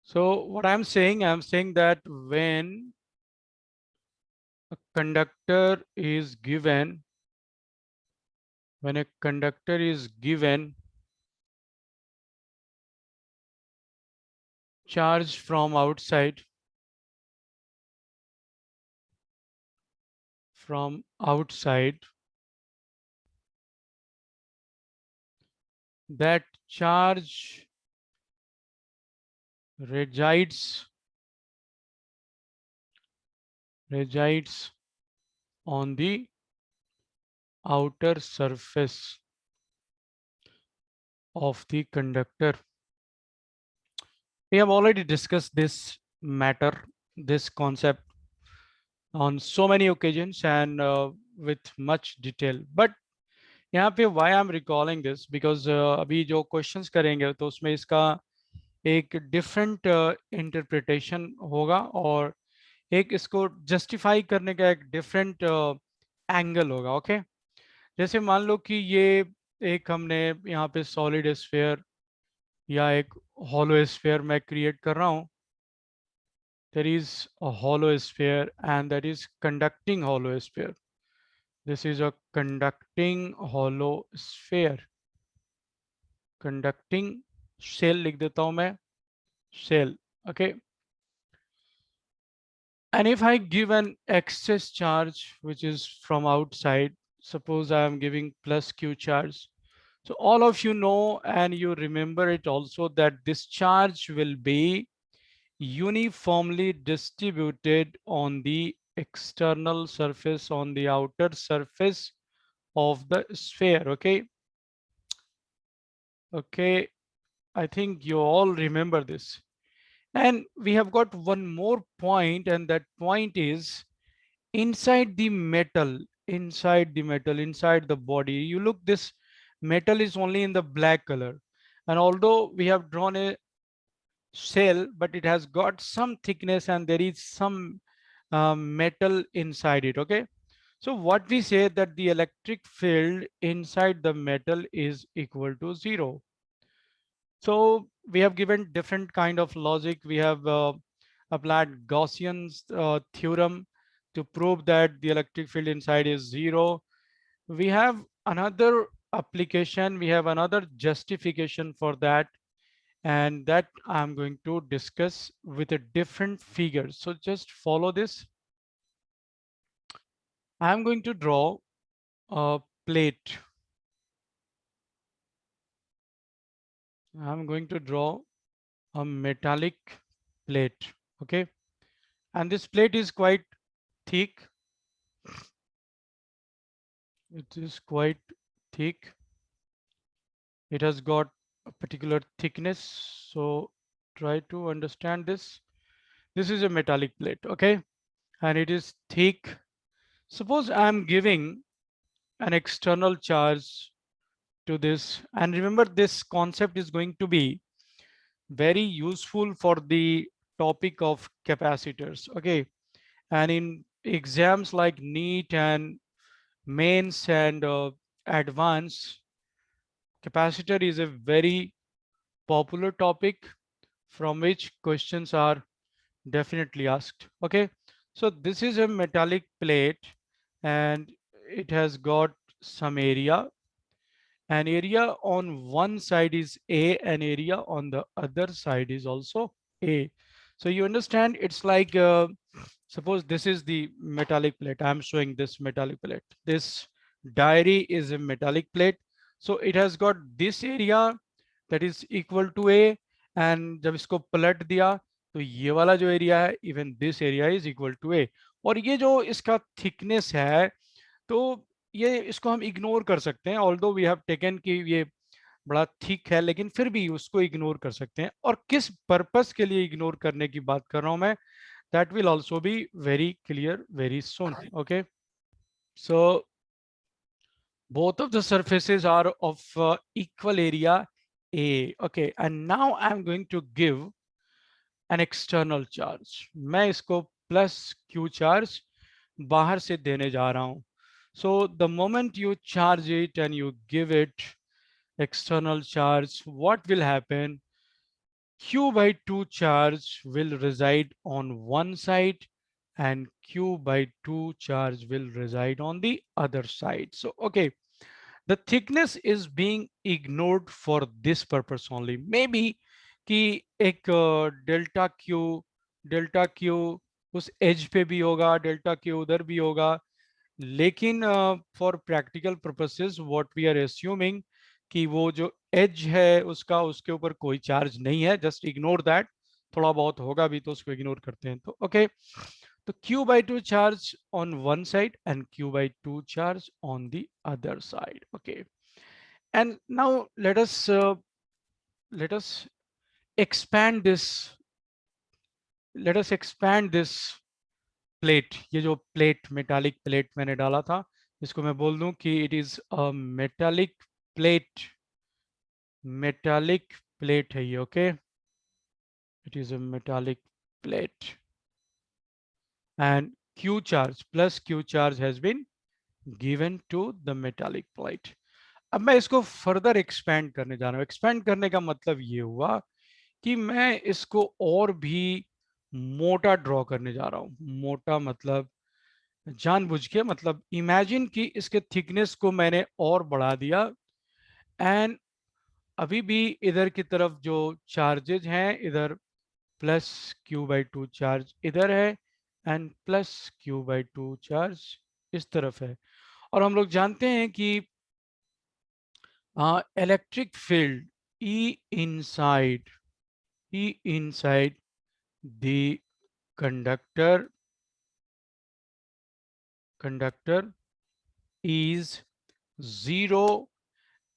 So what I'm saying that when a conductor is given, when a conductor is given charge from outside, that charge resides resides on the outer surface of the conductor. We have already discussed this matter, this concept on so many occasions and with much detail. But यहाँ पे why I'm recalling this because अभी जो questions करेंगे तो उसमें इसका एक different interpretation होगा और एक इसको justify करने का एक different angle होगा. ओके जैसे मान लो कि ये एक हमने यहाँ पे solid sphere या एक hollow sphere मैं create कर रहा हूँ. There is a hollow sphere and that is conducting hollow sphere. This is a conducting hollow sphere. Conducting shell लिख देता हूं मैं, shell. Okay. And if I give an excess charge which is from outside, suppose I am giving plus q charge. So all of you know and you remember it also that this charge will be uniformly distributed on the external surface, on the outer surface of the sphere. Okay. Okay. I think you all remember this. And we have got one more point, and that point is inside the metal, inside the body. You look, this metal is only in the black color. And although we have drawn a shell, but it has got some thickness and there is some metal inside it. Okay. So what we say that the electric field inside the metal is equal to 0. So we have given different kind of logic. We have applied Gaussian's theorem to prove that the electric field inside is 0. We have another application. We have another justification for that. And that I'm going to discuss with a different figure. So just follow this. I'm going to draw a plate. I'm going to draw a metallic plate. Okay. And this plate is quite thick. It is quite thick. It has got a particular thickness. So try to understand this. This is a metallic plate. Okay. And it is thick. Suppose I'm giving an external charge to this, and remember this concept is going to be very useful for the topic of capacitors. Okay. And in exams like NEET and mains and advanced, capacitor is a very popular topic from which questions are definitely asked. Okay. So this is a metallic plate and it has got some area. An area on one side is A, an area on the other side is also A. So you understand it's like, suppose this is the metallic plate. I'm showing this metallic plate. This diary is a metallic plate. So it has got this area that is equal to A, and जब इसको पलट दिया तो ये वाला जो area है, even this area is equal to A. और ये जो इसका thickness है, तो ये इसको हम इग्नोर कर सकते हैं, ऑल्दो वी हैव टेकन कि ये बड़ा थिक है, लेकिन फिर भी उसको इग्नोर कर सकते हैं. और किस पर्पस के लिए इग्नोर करने की बात कर रहा हूं मैं, that will also be very clear very soon. Okay. So both of the surfaces are of equal area A. Okay, and now I'm going to give an external charge. मैं इसको plus Q charge बाहर से देने जा रहा हूं. So the moment you charge it and you give it external charge, what will happen? Q by 2 charge will reside on one side and Q by 2 charge will reside on the other side. So, okay, the thickness is being ignored for this purpose only. Maybe कि एक delta Q उस as पे भी होगा, delta Q उधर भी होगा, लेकिन for practical purposes what we are assuming कि वो जो एज है उसका उसके ऊपर कोई चार्ज नहीं है, जस्ट इग्नोर दैट। थोड़ा बहुत होगा भी तो उसको इग्नोर करते हैं। तो ओके, तो q by 2 charge on one side and q by 2 charge on the other side. Okay, and now let us expand this, let us expand this plate. ये जो प्लेट, मेटालिक प्लेट मैंने डाला था, इसको मैं बोल दूं कि it is a metallic plate, metallic plate है ये। Okay, it is a metallic plate and q charge plus q charge has been given to the metallic plate. अब मैं इसको फर्दर एक्सपेंड करने जा रहा हूँ। एक्सपेंड करने का मतलब ये हुआ कि मैं इसको और भी मोटा ड्रॉ करने जा रहा हूँ। मोटा मतलब जानबूझ के, मतलब इमेजिन कि इसके थिकनेस को मैंने और बढ़ा दिया एंड अभी भी इधर की तरफ जो चार्जेज हैं, इधर plus Q by two charge इधर है and plus Q by two charge इस तरफ है। और हम लोग जानते हैं कि electric field E inside, E inside the conductor is zero,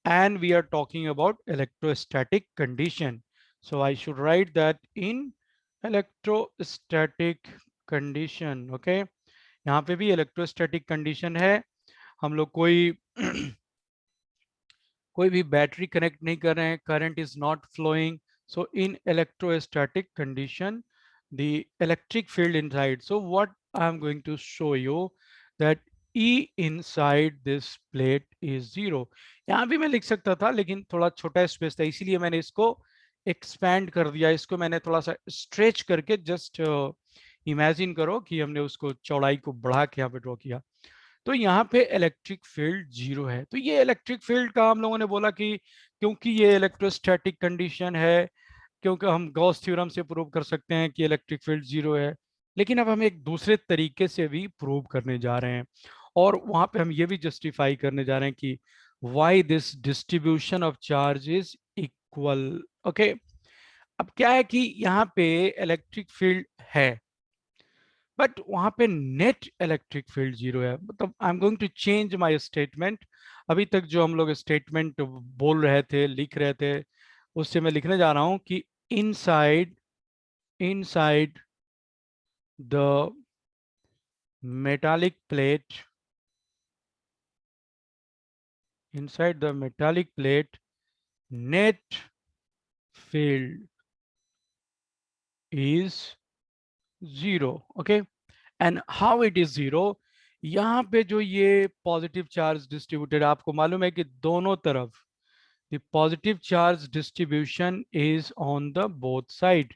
and we are talking about electrostatic condition. So I should write that in electrostatic condition. Okay, यहाँ पे भी electrostatic condition है। हम लोग कोई कोई भी बैटरी कनेक्ट नहीं कर रहे हैं, current is not flowing. So in electrostatic condition the electric field inside, so what I am going to show you that E inside this plate is zero। यहाँ भी मैं लिख सकता था लेकिन थोड़ा छोटा स्पेस था, इसीलिए मैंने इसको एक्सपैंड कर दिया। इसको मैंने थोड़ा सा स्ट्रेच करके, जस्ट इमेजिन करो कि हमने उसको चौड़ाई को बढ़ा के यहाँ पे ड्रॉ किया। तो यहाँ पे इलेक्ट्रिक फील्ड जीरो है। तो ये इलेक्ट्रिक फील्ड का हम लोगों ने बोला कि क्योंकि ये इलेक्ट्रोस्टैटिक कंडीशन है, क्योंकि हम गॉस थ्योरम से प्रूव कर सकते हैं कि इलेक्ट्रिक फील्ड जीरो है। लेकिन अब हम एक दूसरे तरीके से भी प्रूव करने जा रहे हैं और वहां पे हम ये भी जस्टिफाई करने जा रहे हैं कि why this distribution of charge is equal. Okay, अब क्या है कि यहाँ पे इलेक्ट्रिक फील्ड है बट वहां पे नेट इलेक्ट्रिक फील्ड जीरो है। मतलब I am going to change my statement. अभी तक जो हम लोग स्टेटमेंट बोल रहे थे, लिख रहे थे, उससे मैं लिखने जा रहा हूं कि inside inside the metallic plate, inside the metallic plate net field is zero. Okay, and how it is zero? यहाँ पे जो ये पॉजिटिव चार्ज डिस्ट्रीब्यूटेड, आपको मालूम है कि दोनों तरफ the positive charge distribution is on the both side।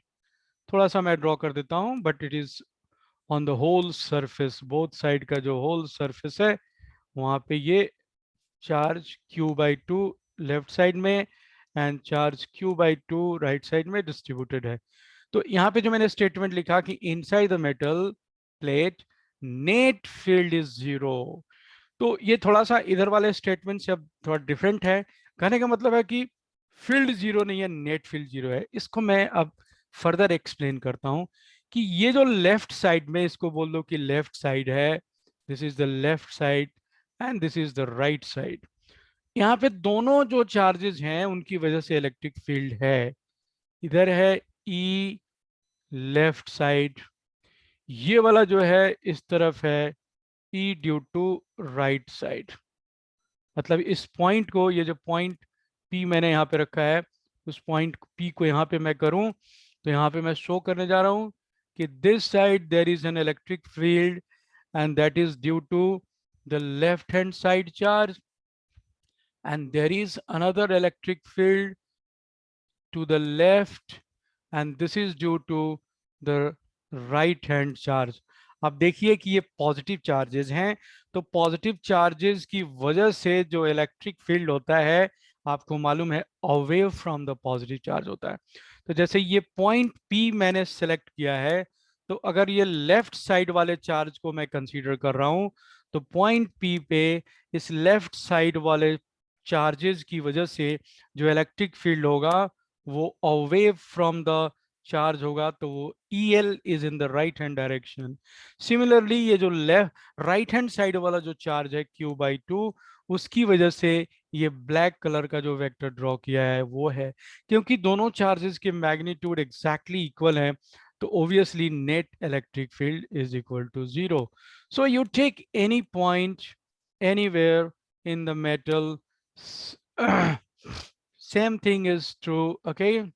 थोड़ा सा मैं ड्रॉ कर देता हूं, but it is on the whole surface. Both side का जो होल सरफेस है वहां पे ये charge q by two left side में and charge q by two right side में डिस्ट्रीब्यूटेड है। तो यहाँ पे जो मैंने स्टेटमेंट लिखा कि inside the metal plate net field is zero, तो ये थोड़ा सा इधर वाले स्टेटमेंट से अब थोड़ा डिफरेंट है। कहने का मतलब है कि फील्ड जीरो नहीं है, नेट फील्ड जीरो है। इसको मैं अब फर्दर एक्सप्लेन करता हूं कि ये जो लेफ्ट साइड में, इसको बोल दो कि लेफ्ट साइड है, this is the left side and this is the right side. यहाँ पे दोनों जो चार्जेस हैं उनकी वजह से इलेक्ट्रिक फील्ड है। इधर है ई लेफ्ट साइड, ये वाला जो है इस तरफ है ई ड्यू टू राइट साइड। मतलब इस पॉइंट को, ये जो पॉइंट P मैंने यहाँ पे रखा है, उस पॉइंट P को यहाँ पे मैं करूँ तो यहाँ पे मैं शो करने जा रहा हूँ कि this side there is an electric field and that is due to the left hand side charge and there is another electric field to the left and this is due to the right hand charge. अब देखिए कि ये positive charges हैं, तो positive charges की वजह से जो इलेक्ट्रिक फील्ड होता है, आपको मालूम है away from the positive charge होता है। तो जैसे ये पॉइंट पी मैंने सेलेक्ट किया है, तो अगर ये लेफ्ट साइड वाले चार्ज को मैं कंसीडर कर रहा हूं, तो पॉइंट पी पे इस लेफ्ट साइड वाले चार्जेस की वजह से जो इलेक्ट्रिक फील्ड होगा वो अवे फ्रॉम द चार्ज होगा, तो वो E L is in the right hand direction. Similarly ये जो लेफ्ट राइट हैंड साइड वाला जो चार्ज है Q/2, उसकी वजह से ये ब्लैक कलर का जो वेक्टर ड्रॉ किया है वो है, क्योंकि दोनों चार्जेस के मैग्नीट्यूड एग्जैक्टली इक्वल हैं, तो obviously net electric field is equal to 0. So you take any point anywhere in the metal. Same thing is true, okay?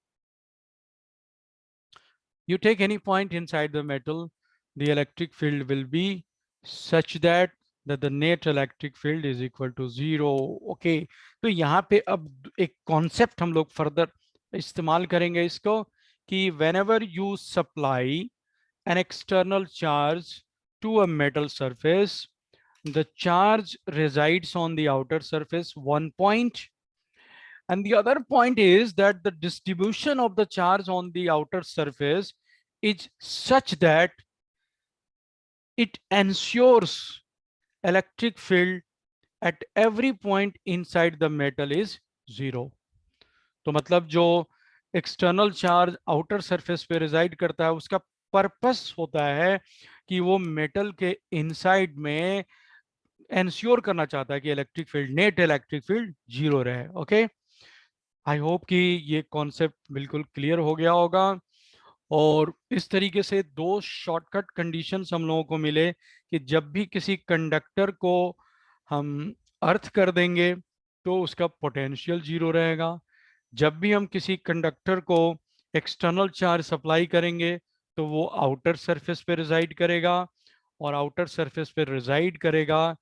You take any point inside the metal, the electric field will be such that the net electric field is equal to 0. Okay, तो यहाँ पे अब एक concept हम लोग further इस्तेमाल करेंगे इसको, कि whenever you supply an external charge to a metal surface, the charge resides on the outer surface, one point, and the other point is that the distribution of the charge on the outer surface is such that it ensures electric field at every point inside the metal is 0. तो मतलब जो external charge outer surface पे resided करता है, उसका purpose होता है कि वो मेटल के इनसाइड में एंश्योर करना चाहता है कि electric field, net electric field 0 रहे। ओके, आई होप कि ये कॉन्सेप्ट बिल्कुल क्लियर हो गया होगा। और इस तरीके से दो शॉर्टकट कंडीशंस हम लोगों को मिले कि जब भी किसी कंडक्टर को हम अर्थ कर देंगे तो उसका पोटेंशियल 0 रहेगा, जब भी हम किसी कंडक्टर को एक्सटर्नल चार्ज सप्लाई करेंगे तो वो आउटर सरफेस पे रिजाइड करेगा, और आउटर सरफेस पे रिजाइड करेगा,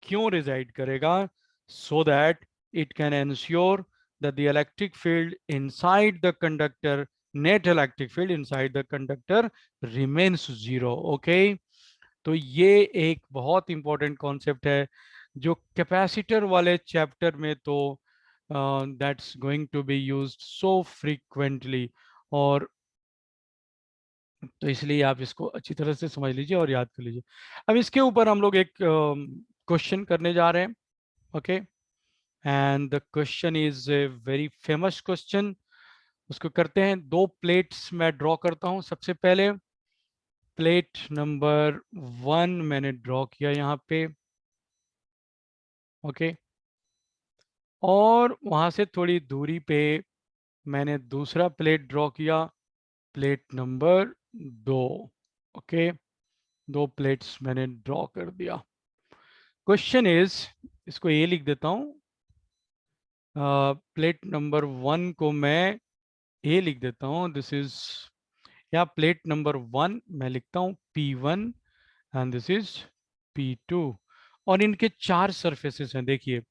क्यों रिजाइड करेगा? So that it can ensure that the electric field inside the conductor, net electric field inside the conductor remains 0. Okay, तो ये एक बहुत इंपॉर्टेंट कॉन्सेप्ट है जो कैपेसिटर वाले चैप्टर में तो that's going to be used so frequently, और तो इसलिए आप इसको अच्छी तरह से समझ लीजिए और याद कर लीजिए। अब इसके ऊपर हम लोग एक क्वेश्चन करने जा रहे हैं। Okay, and the question is a very famous question. उसको करते हैं। दो प्लेट्स मैं ड्रॉ करता हूं। सबसे पहले प्लेट नंबर 1 मैंने ड्रॉ किया यहाँ पे। ओके, और वहां से थोड़ी दूरी पे मैंने दूसरा प्लेट ड्रॉ किया, प्लेट नंबर 2। ओके, दो प्लेट्स मैंने ड्रॉ कर दिया। क्वेश्चन इज, इसको ए लिख देता हूँ, प्लेट नंबर 1 को मैं ए लिख देता हूँ। दिस इज, या प्लेट नंबर 1 मैं लिखता हूँ P1 and this is P2, और इनके चार सरफेसेस हैं। देखिए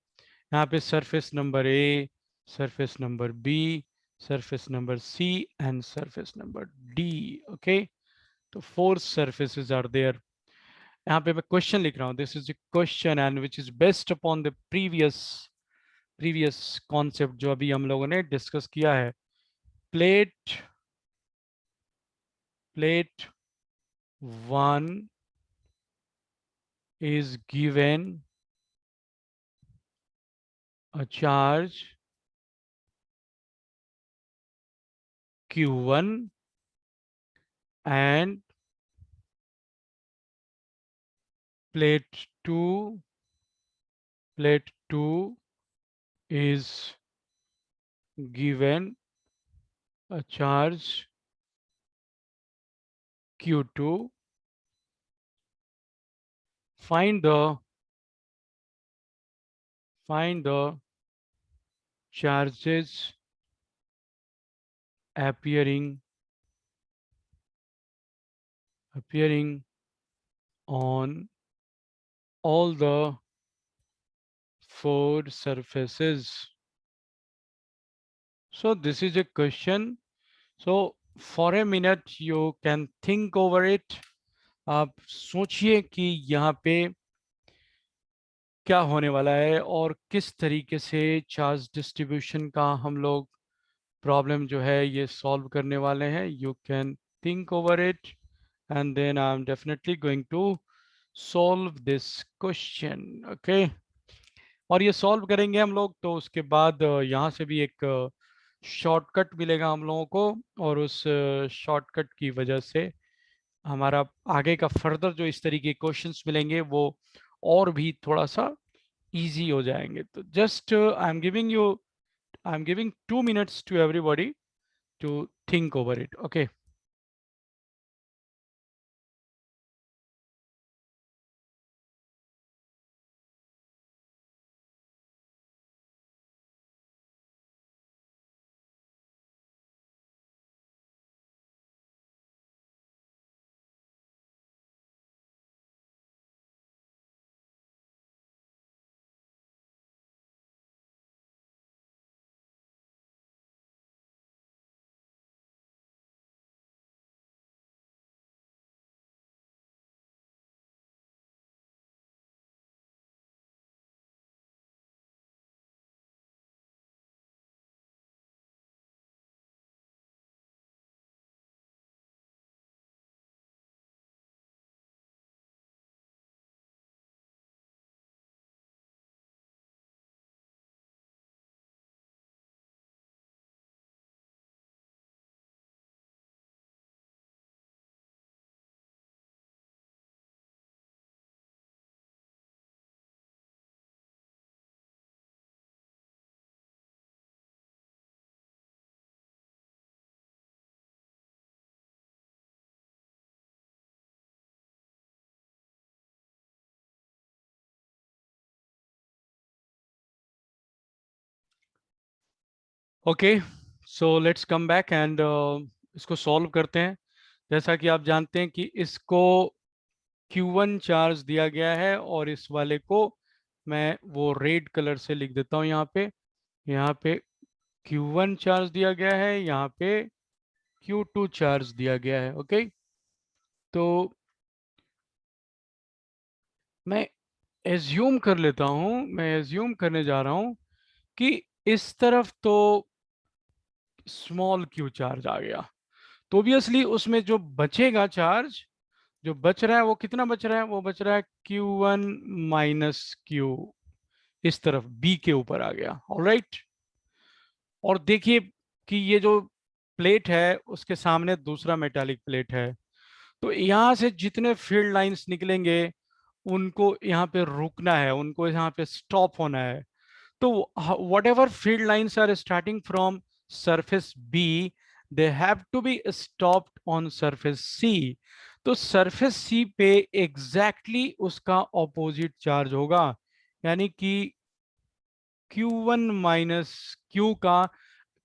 यहाँ पे surface number A, surface number B, surface number C and surface number D. Okay, तो 4 surfaces are there। यहाँ पे मैं क्वेश्चन लिख रहा हूँ, this is question and which is based upon the previous concept जो अभी हम लोगों ने डिस्कस किया है। Plate plate 1 is given a charge Q1 and plate 2 is given a charge Q2. Find the charges appearing on all the 4 surfaces. So this is a question. So for a minute you can think over it. आप सोचिए कि यहाँ पे क्या होने वाला है और किस तरीके से चार्ज डिस्ट्रीब्यूशन का हम लोग प्रॉब्लम जो है ये सॉल्व करने वाले हैं। You can think over it and then I am definitely going to solve this question. Okay, और ये सॉल्व करेंगे हम लोग तो उसके बाद यहाँ से भी एक शॉर्टकट मिलेगा हम लोगों को, और उस शॉर्टकट की वजह से हमारा आगे का फर्दर जो इस तरीके के क्वेश्चंस मिलेंगे वो और भी थोड़ा सा इजी हो जाएंगे। तो just I am giving 2 minutes to everybody to think over it. Okay, okay, so let's come back and इसको सॉल्व करते हैं। जैसा कि आप जानते हैं कि इसको Q1 चार्ज दिया गया है और इस वाले को मैं वो रेड कलर से लिख देता हूँ यहाँ पे Q1 चार्ज दिया गया है, यहाँ पे Q2 चार्ज दिया गया है। ओके, तो मैं एज्यूम कर लेता हूँ, मैं एज्यूम करने जा रहा हूँ कि इस तरफ तो स्मॉल q चार्ज आ गया, तो ऑब्वियसली उसमें जो बचेगा चार्ज, जो बच रहा है वो कितना बच रहा है, वो बच रहा है Q1 माइनस Q, इस तरफ B के ऊपर आ गया। ऑलराइट, और देखिए कि ये जो प्लेट है उसके सामने दूसरा मेटालिक प्लेट है, तो यहाँ से जितने फील्ड लाइंस निकलेंगे उनको यहाँ पे रुकना है, उनको यहाँ पे स्टॉप होना है। तो whatever field lines are starting from surface B, they have to be stopped on surface C। तो surface C पे exactly उसका opposite charge होगा, यानी कि Q1 माइनस Q का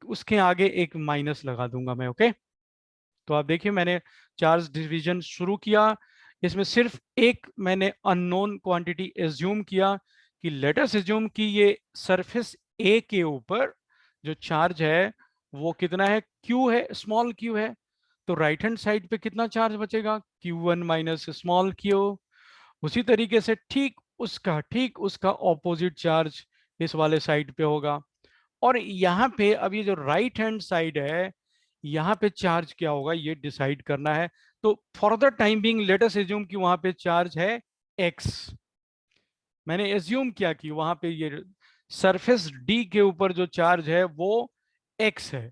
उसके आगे एक माइनस लगा दूंगा मैं। ओके, तो आप देखिए मैंने चार्ज डिवीजन शुरू किया, इसमें सिर्फ एक मैंने अननोन क्वांटिटी एज्यूम किया कि लेट अस एज्यूम कि ये सरफेस ए के ऊपर जो चार्ज है वो कितना है, क्यू है, स्मॉल क्यू है। तो राइट हैंड साइड पे कितना चार्ज बचेगा, Q1 माइनस स्मॉल क्यू। उसी तरीके से ठीक उसका ऑपोजिट चार्ज इस वाले साइड पे होगा। और यहाँ पे अब ये जो राइट हैंड साइड है यहाँ पे चार्ज क्या होगा ये डिसाइड करना है। तो for the time being let us assume कि वहां पे चार्ज है x। मैंने एज्यूम किया कि वहां पे ये सरफेस D के ऊपर जो चार्ज है वो x है।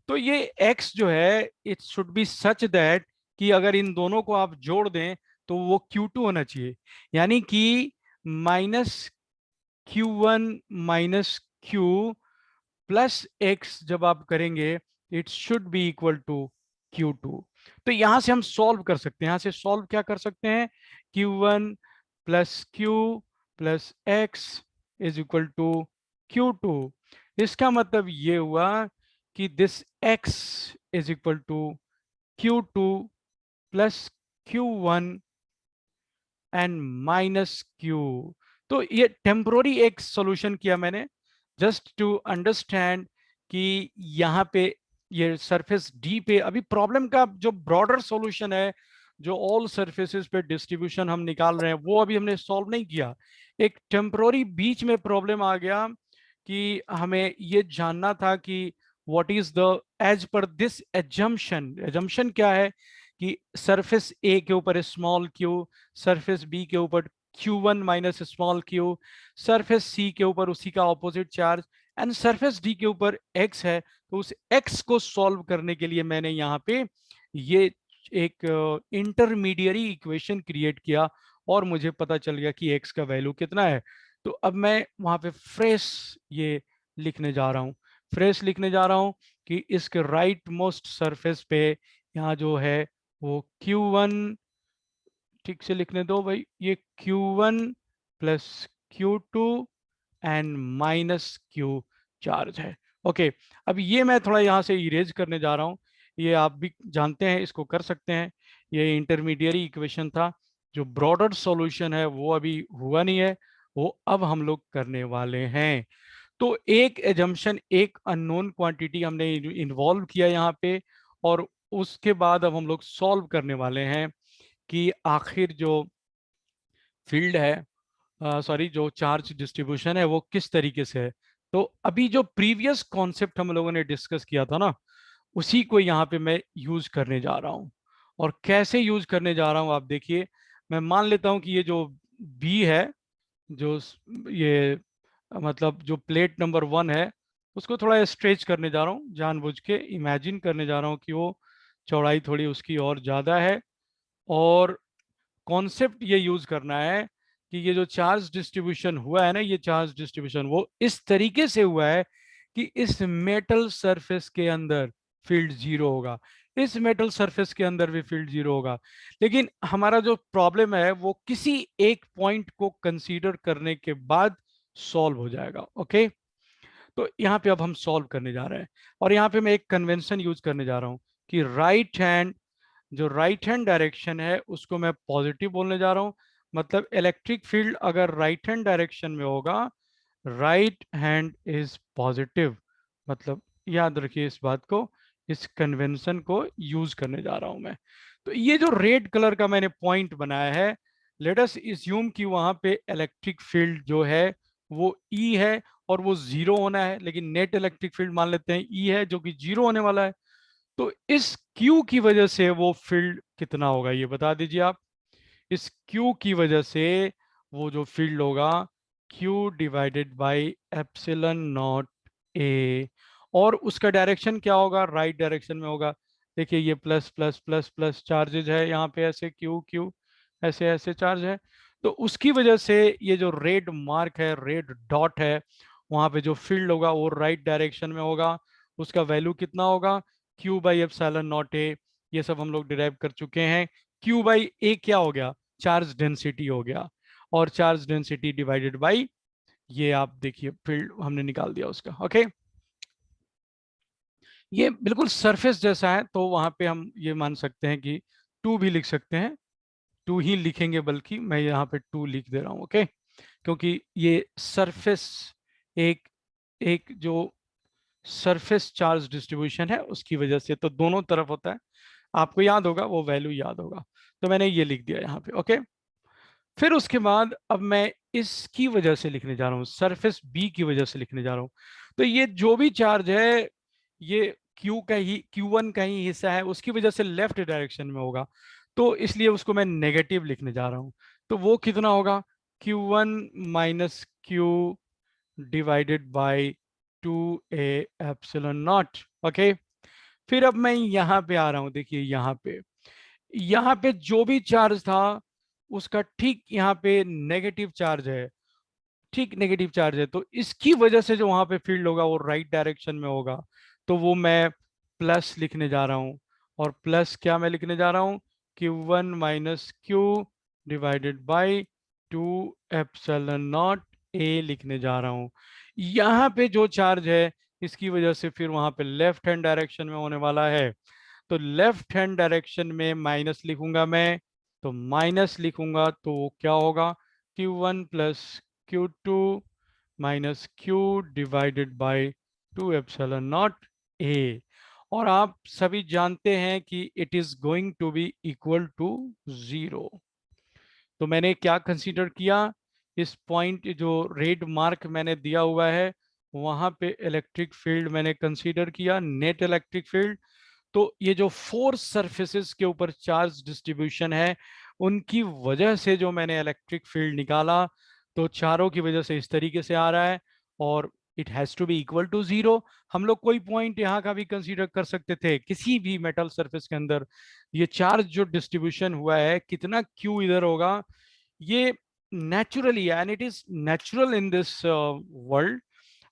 तो ये x जो है it should B such that कि अगर इन दोनों को आप जोड़ दें तो वो Q2 होना चाहिए, यानी कि minus Q1 minus Q plus X जब आप करेंगे it should be equal to Q2। तो यहां से हम सॉल्व कर सकते हैं, यहां से सॉल्व क्या कर सकते हैं, Q1 plus Q plus X is equal to Q2। इसका मतलब ये हुआ कि this x is equal to Q2 plus Q1 and minus Q। तो ये टेम्पोररी एक सॉल्यूशन किया मैंने जस्ट टू अंडरस्टैंड कि यहाँ पे ये सरफेस डी पे अभी प्रॉब्लम का जो ब्रॉडर सॉल्यूशन है, जो ऑल सरफेसेस पे डिस्ट्रीब्यूशन हम निकाल रहे हैं, वो अभी हमने सॉल्व नहीं किया। एक टेम्पोररी बीच में प्रॉब्लम आ गया कि हमें ये जानना था कि what is the, as per this assumption, assumption क्या है कि सरफेस ए के ऊपर स्मॉल क्यू, सरफेस बी के ऊपर Q1 minus small Q, surface C के ऊपर उसी का opposite charge, and surface D के ऊपर x है। तो उस x को सॉल्व करने के लिए मैंने यहाँ पे ये एक इंटरमीडियरी इक्वेशन क्रिएट किया और मुझे पता चल गया कि x का वैल्यू कितना है। तो अब मैं वहां पे फ्रेश ये लिखने जा रहा हूँ, फ्रेश लिखने जा रहा हूँ कि इसके राइट मोस्ट सरफेस पे यहाँ जो है वो Q1, ठीक से लिखने दो भाई, ये Q1 plus Q2 and minus Q charge है। ओके, अब ये मैं थोड़ा यहाँ से इरेज करने जा रहा हूँ, ये आप भी जानते हैं, इसको कर सकते हैं। ये इंटरमीडिएरी इक्वेशन था, जो ब्रॉडर सॉल्यूशन है वो अभी हुआ नहीं है, वो अब हम लोग करने वाले हैं। तो एक एजम्पशन, एक अननोन क्वांटिटी हमने इन्वॉल्व किया यहाँ पे, और उसके बाद अब हम लोग सॉल्व करने वाले हैं कि आखिर जो फील्ड है, सॉरी जो चार्ज डिस्ट्रीब्यूशन है वो किस तरीके से है। तो अभी जो प्रीवियस कॉन्सेप्ट हम लोगों ने डिस्कस किया था ना, उसी को यहाँ पे मैं यूज करने जा रहा हूँ। और कैसे यूज करने जा रहा हूँ आप देखिए, मैं मान लेता हूँ कि ये जो बी है, जो ये मतलब जो प्लेट नंबर 1 है, उसको थोड़ा स्ट्रेच करने जा रहा हूँ, जानबूझ के इमेजिन करने जा रहा हूँ कि वो चौड़ाई थोड़ी उसकी और ज़्यादा है। और कॉन्सेप्ट ये यूज करना है कि ये जो चार्ज डिस्ट्रीब्यूशन हुआ है ना, ये चार्ज डिस्ट्रीब्यूशन वो इस तरीके से हुआ है कि इस मेटल सरफेस के अंदर फील्ड जीरो होगा, इस मेटल सरफेस के अंदर भी फील्ड जीरो होगा। लेकिन हमारा जो प्रॉब्लम है वो किसी एक पॉइंट को कंसीडर करने के बाद सॉल्व हो जाएगा। ओके, तो यहाँ पे अब हम सॉल्व करने जा रहे हैं, और यहाँ पे मैं एक कन्वेंशन यूज करने जा रहा हूँ कि राइट हैंड, जो राइट हैंड डायरेक्शन है उसको मैं पॉजिटिव बोलने जा रहा हूँ। मतलब इलेक्ट्रिक फील्ड अगर राइट हैंड डायरेक्शन में होगा, राइट हैंड इज पॉजिटिव। मतलब याद रखिए इस बात को, इस कन्वेंशन को यूज करने जा रहा हूं मैं। तो ये जो रेड कलर का मैंने पॉइंट बनाया है, लेट अस अस्यूम कि वहां पे इलेक्ट्रिक फील्ड जो है वो ई है और वो जीरो होना है, लेकिन नेट इलेक्ट्रिक फील्ड मान लेते हैं ई है जो कि जीरो होने वाला है। तो इस Q की वजह से वो फील्ड कितना होगा ये बता दीजिए आप। इस Q की वजह से वो जो फील्ड होगा Q divided by epsilon not A, और उसका डायरेक्शन क्या होगा, राइट डायरेक्शन में होगा। देखिए ये plus plus plus plus charges है यहाँ पे, ऐसे Q Q ऐसे ऐसे चार्ज है। तो उसकी वजह से ये जो रेड मार्क है, रेड डॉट है, वहां पे जो फील्ड होगा वो राइट डायरेक्शन में होगा। उसका वैल्यू कितना होगा, Q बाई एप्सिलॉन नॉट ए। ये सब हम लोग डिराइव कर चुके हैं। Q बाई ए क्या हो गया, चार्ज डेंसिटी हो गया, और चार्ज डेंसिटी डिवाइडेड बाई ये आप देखिए फील्ड हमने निकाल दिया उसका। ओके, ये बिल्कुल सरफेस जैसा है, तो वहां पे हम ये मान सकते हैं कि टू भी लिख सकते हैं, टू ही लिखेंगे, बल्कि मैं यहाँ पे टू लिख दे रहा हूँ। ओके, क्योंकि ये सरफेस एक एक जो सरफेस चार्ज डिस्ट्रीब्यूशन है उसकी वजह से, तो दोनों तरफ होता है, आपको याद होगा, वो वैल्यू याद होगा। तो मैंने ये लिख दिया यहाँ पे। ओके, फिर उसके बाद अब मैं इसकी वजह से लिखने जा रहा हूँ, सरफेस बी की वजह से लिखने जा रहा हूँ। तो ये जो भी चार्ज है ये क्यू का ही, Q1 का ही हिस्सा है, उसकी वजह से लेफ्ट डायरेक्शन में होगा, तो इसलिए उसको मैं नेगेटिव लिखने जा रहा हूँ। तो वो कितना होगा, Q1 minus Q divided by 2a epsilon not. Okay, फिर अब मैं यहाँ पे आ रहा हूँ, देखिए यहाँ पे जो भी चार्ज था उसका ठीक यहाँ पे नेगेटिव चार्ज है, ठीक नेगेटिव चार्ज है, तो इसकी वजह से जो वहां पे फील्ड होगा वो राइट डायरेक्शन में होगा। तो वो मैं प्लस लिखने जा रहा हूँ, और प्लस क्या मैं लिखने जा रहा हूँ, Q1 minus Q divided by 2 epsilon not ए लिखने जा रहा हूँ। यहाँ पे जो चार्ज है इसकी वजह से फिर वहां पे लेफ्ट हैंड डायरेक्शन में होने वाला है, तो लेफ्ट हैंड डायरेक्शन में माइनस लिखूंगा मैं। तो माइनस लिखूंगा तो वो क्या होगा, Q1 plus Q2 minus Q divided by 2 epsilon not A. और आप सभी जानते हैं कि it is going to be equal to 0। तो मैंने क्या कंसीडर किया, इस पॉइंट जो रेड मार्क मैंने दिया हुआ है वहां पे इलेक्ट्रिक फील्ड मैंने कंसीडर किया, नेट इलेक्ट्रिक फील्ड। तो ये जो फोर सरफेसेस के ऊपर चार्ज डिस्ट्रीब्यूशन है उनकी वजह से जो मैंने इलेक्ट्रिक फील्ड निकाला, तो चारों की वजह से इस तरीके से आ रहा है और it has to be equal to 0। हम लोग कोई पॉइंट यहाँ का भी कंसीडर कर सकते थे किसी भी मेटल सरफेस के अंदर। ये चार्ज जो डिस्ट्रीब्यूशन हुआ है कितना क्यू इधर होगा, ये naturally and it is natural in this world.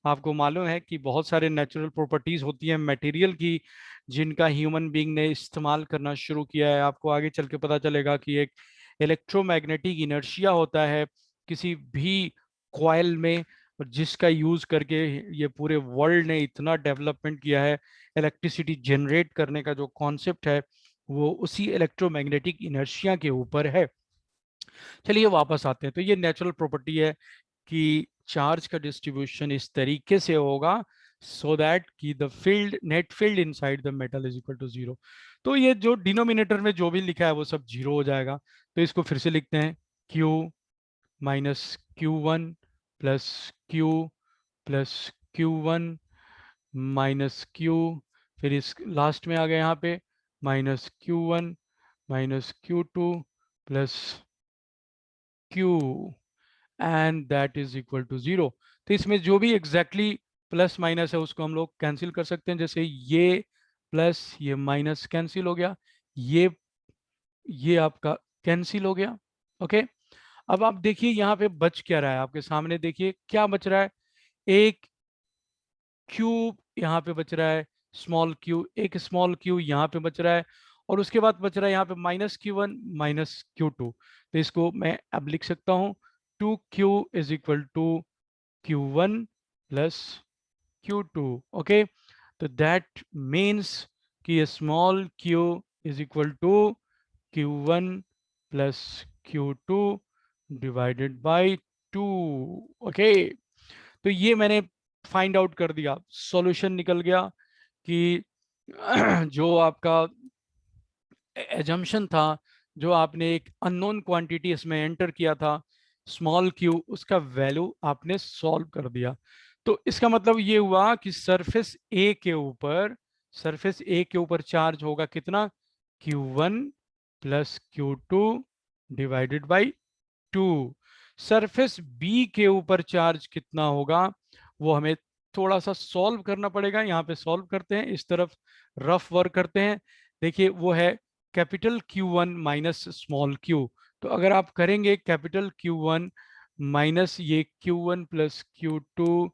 आपको मालूम है कि बहुत सारे नेचुरल प्रॉपर्टीज होती हैं मटेरियल की जिनका ह्यूमन बीइंग ने इस्तेमाल करना शुरू किया है। आपको आगे चल के पता चलेगा कि एक इलेक्ट्रोमैग्नेटिक इनर्शिया होता है किसी भी कॉइल में, और जिसका यूज करके ये पूरे वर्ल्ड ने इतना डेवलपमेंट किया है। इलेक्ट्रिसिटी जनरेट करने का जो कॉन्सेप्ट है वो उसी इलेक्ट्रोमैग्नेटिक इनर्शिया के ऊपर है। चलिए वापस आते हैं। तो ये नेचुरल प्रॉपर्टी है कि चार्ज का डिस्ट्रीब्यूशन इस तरीके से होगा सो दैट कि the field net field inside the metal is equal to 0। तो ये जो डिनोमिनेटर में जो भी लिखा है वो सब 0 हो जाएगा। तो इसको फिर से लिखते हैं, Q minus Q1 plus Q plus Q1 minus Q, फिर इस लास्ट में आ गया यहाँ पे minus Q1 minus Q2 plus Q and that is equal to 0। तो इसमें जो भी एग्जैक्टली प्लस माइनस है उसको हम लोग कैंसिल कर सकते हैं। जैसे ये प्लस ये माइनस कैंसिल हो गया, ये ये आपका कैंसिल हो गया। ओके, अब आप देखिए यहाँ पे बच क्या रहा है, आपके सामने देखिए क्या बच रहा है। एक क्यूब यहाँ पे बच रहा है, स्मॉल क्यू, एक स्मॉल क्यू यहाँ पे बच रहा है, और उसके बाद बच रहा है यहाँ पे माइनस Q1 माइनस Q2। तो इसको मैं अब लिख सकता हूँ 2Q is equal to Q1 plus Q2। Okay, तो दैट मीन्स कि small q is equal to Q1 plus Q2 divided by 2। ओके, तो ये मैंने फाइंड आउट कर दिया, सॉल्यूशन निकल गया कि जो आपका एजम्पशन था, जो आपने एक अननोन क्वांटिटी इसमें एंटर किया था स्मॉल क्यू, उसका वैल्यू आपने सॉल्व कर दिया। तो इसका मतलब ये हुआ कि सरफेस ए के ऊपर चार्ज होगा कितना, Q1 plus Q2 divided by 2। Surface B के ऊपर चार्ज कितना होगा वो हमें थोड़ा सा सॉल्व करना पड़ेगा। यहाँ पे सॉल्व करते हैं, इस तरफ रफ वर्क करते हैं। देखिए वो है capital Q1 minus small q। तो अगर आप करेंगे कैपिटल Q1 माइनस ये Q1 plus Q2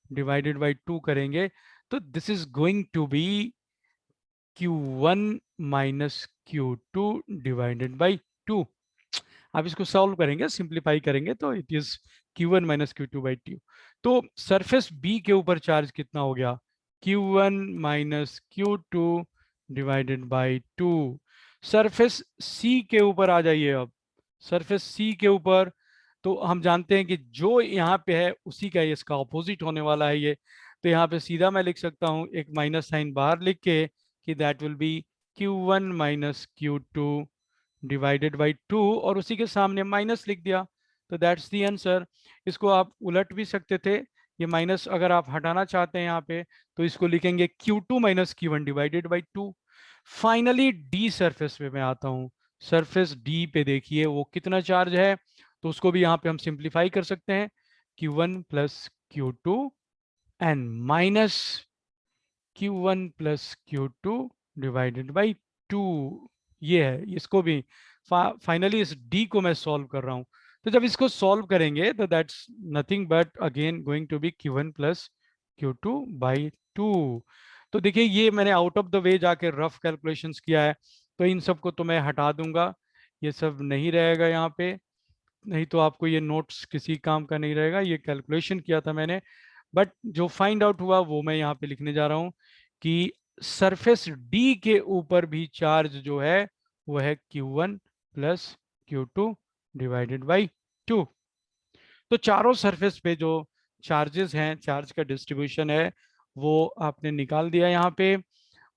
divided by 2 करेंगे, तो this is going to be Q1 minus Q2 divided by 2। आप इसको सॉल्व करेंगे, सिंप्लीफाई करेंगे, तो it is Q1 minus Q2 by 2। तो सरफेस बी के ऊपर चार्ज कितना हो गया, Q1 minus Q2 divided by 2। Surface C के ऊपर आ जाइए। अब सरफेस सी के ऊपर तो हम जानते हैं कि जो यहाँ पे है उसी का इसका ऑपोजिट होने वाला है ये। तो यहाँ पे सीधा मैं लिख सकता हूँ एक माइनस साइन बाहर लिख के कि that will B Q1 minus Q2 divided by 2, और उसी के सामने माइनस लिख दिया। तो दैट्स दी आंसर। इसको आप उलट भी सकते थे, ये माइनस अगर आप हटाना चाहते हैं यहाँ पे तो इसको लिखेंगे Q2 minus Q1 divided by 2। Finally D surface पे मैं आता हूँ। सरफेस डी पे देखिए वो कितना चार्ज है, तो उसको भी यहाँ पे हम सिंप्लीफाई कर सकते हैं, Q1 plus Q2 and minus Q1 plus Q2 divided by 2। ये है, इसको भी फाइनली इस D को मैं सॉल्व कर रहा हूँ। तो जब इसको सॉल्व करेंगे तो that's nothing but again going to be Q1 plus Q2 by 2। तो देखिए ये मैंने आउट ऑफ द वे जाके रफ कैलकुलेशंस किया है, तो इन सब को तो मैं हटा दूंगा, ये सब नहीं रहेगा यहाँ पे, नहीं तो आपको ये नोट्स किसी काम का नहीं रहेगा। ये कैलकुलेशन किया था मैंने, बट जो फाइंड आउट हुआ वो मैं यहाँ पे लिखने जा रहा हूँ कि सरफेस डी के ऊपर भी चार्ज जो है वो है Q1 plus Q2 divided by 2। तो चारों सरफेस पे जो चार्जेस हैं, चार्ज का डिस्ट्रीब्यूशन है वो आपने निकाल दिया यहाँ पे।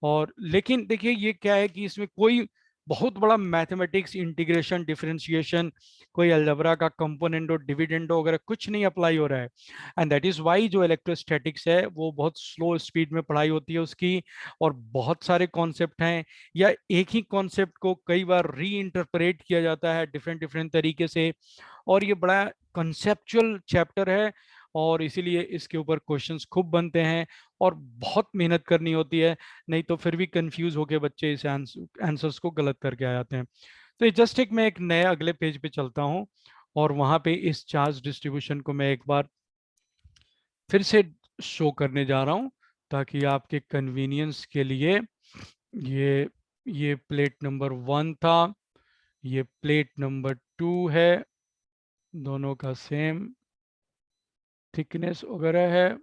और लेकिन देखिए ये क्या है कि इसमें कोई बहुत बड़ा मैथमेटिक्स, इंटीग्रेशन, डिफरेंशिएशन, कोई अलजेब्रा का कंपोनेंट और डिविडेंड वगैरह कुछ नहीं अप्लाई हो रहा है। एंड दैट इज वाई जो इलेक्ट्रोस्टैटिक्स है वो बहुत स्लो स्पीड में पढ़ाई होती है उसकी, और बहुत सारे कॉन्सेप्ट हैं, या एक ही कॉन्सेप्ट को कई बार री इंटरप्रेट किया जाता है डिफरेंट डिफरेंट तरीके से, और ये बड़ा कंसेप्चुअल चैप्टर है, और इसीलिए इसके ऊपर क्वेश्चंस खूब बनते हैं और बहुत मेहनत करनी होती है, नहीं तो फिर भी कंफ्यूज होकर बच्चे इस आंसर्स को गलत करके आ जाते हैं। तो ये जस्ट एक मैं एक नए अगले पेज पे चलता हूँ, और वहां पे इस चार्ज डिस्ट्रीब्यूशन को मैं एक बार फिर से शो करने जा रहा हूँ, ताकि आपके कन्वीनियंस के लिए। ये ये प्लेट नंबर 1 था, ये प्लेट नंबर 2 है, दोनों का सेम थिकनेस वगैरह है,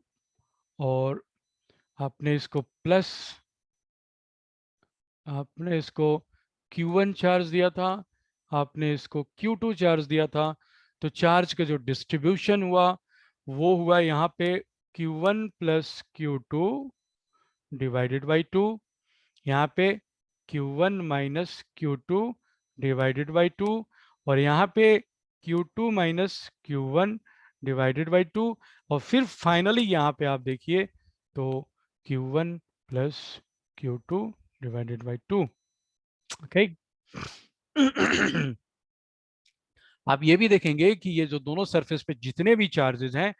और आपने इसको प्लस, आपने इसको Q1 चार्ज दिया था, आपने इसको Q2 चार्ज दिया था। तो चार्ज का जो डिस्ट्रीब्यूशन हुआ वो हुआ यहाँ पे Q1 plus Q2 divided by 2, यहाँ पे Q1 minus Q2 divided by 2, और यहाँ पे Q2 minus Q1 divided by 2, और फिर फाइनली यहाँ पे आप देखिए तो Q1 plus Q2 divided by 2। Okay. आप ये भी देखेंगे कि ये जो दोनों सरफेस पे जितने भी चार्जेस हैं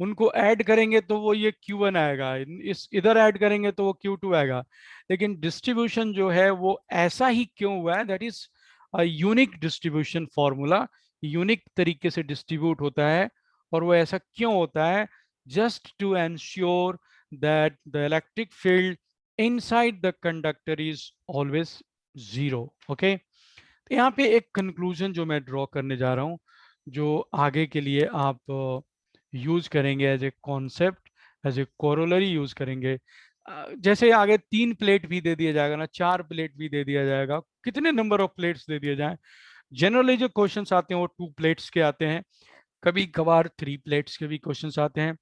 उनको ऐड करेंगे तो वो ये Q1 आएगा, इस इधर ऐड करेंगे तो वो Q2 आएगा। लेकिन डिस्ट्रीब्यूशन जो है वो ऐसा ही क्यों हुआ है, that is unique distribution formula, unique तरीके से डिस्ट्रीब्यूट होता है। और वो ऐसा क्यों होता है, just to ensure that the electric field inside the conductor is always zero. Okay. तो यहाँ पे एक कंक्लूजन जो मैं ड्रॉ करने जा रहा हूँ, जो आगे के लिए आप यूज करेंगे as a concept, as a corollary use करेंगे। जैसे आगे 3 प्लेट भी दे दिया जाएगा ना, 4 प्लेट भी दे दिया जाएगा, कितने नंबर ऑफ प्लेट्स दे दिए जाए, जनरली जो क्वेश्चंस आते हैं वो 2 प्लेट्स के आते हैं, कभी कभार 3 प्लेट्स के भी क्वेश्चंस आते हैं।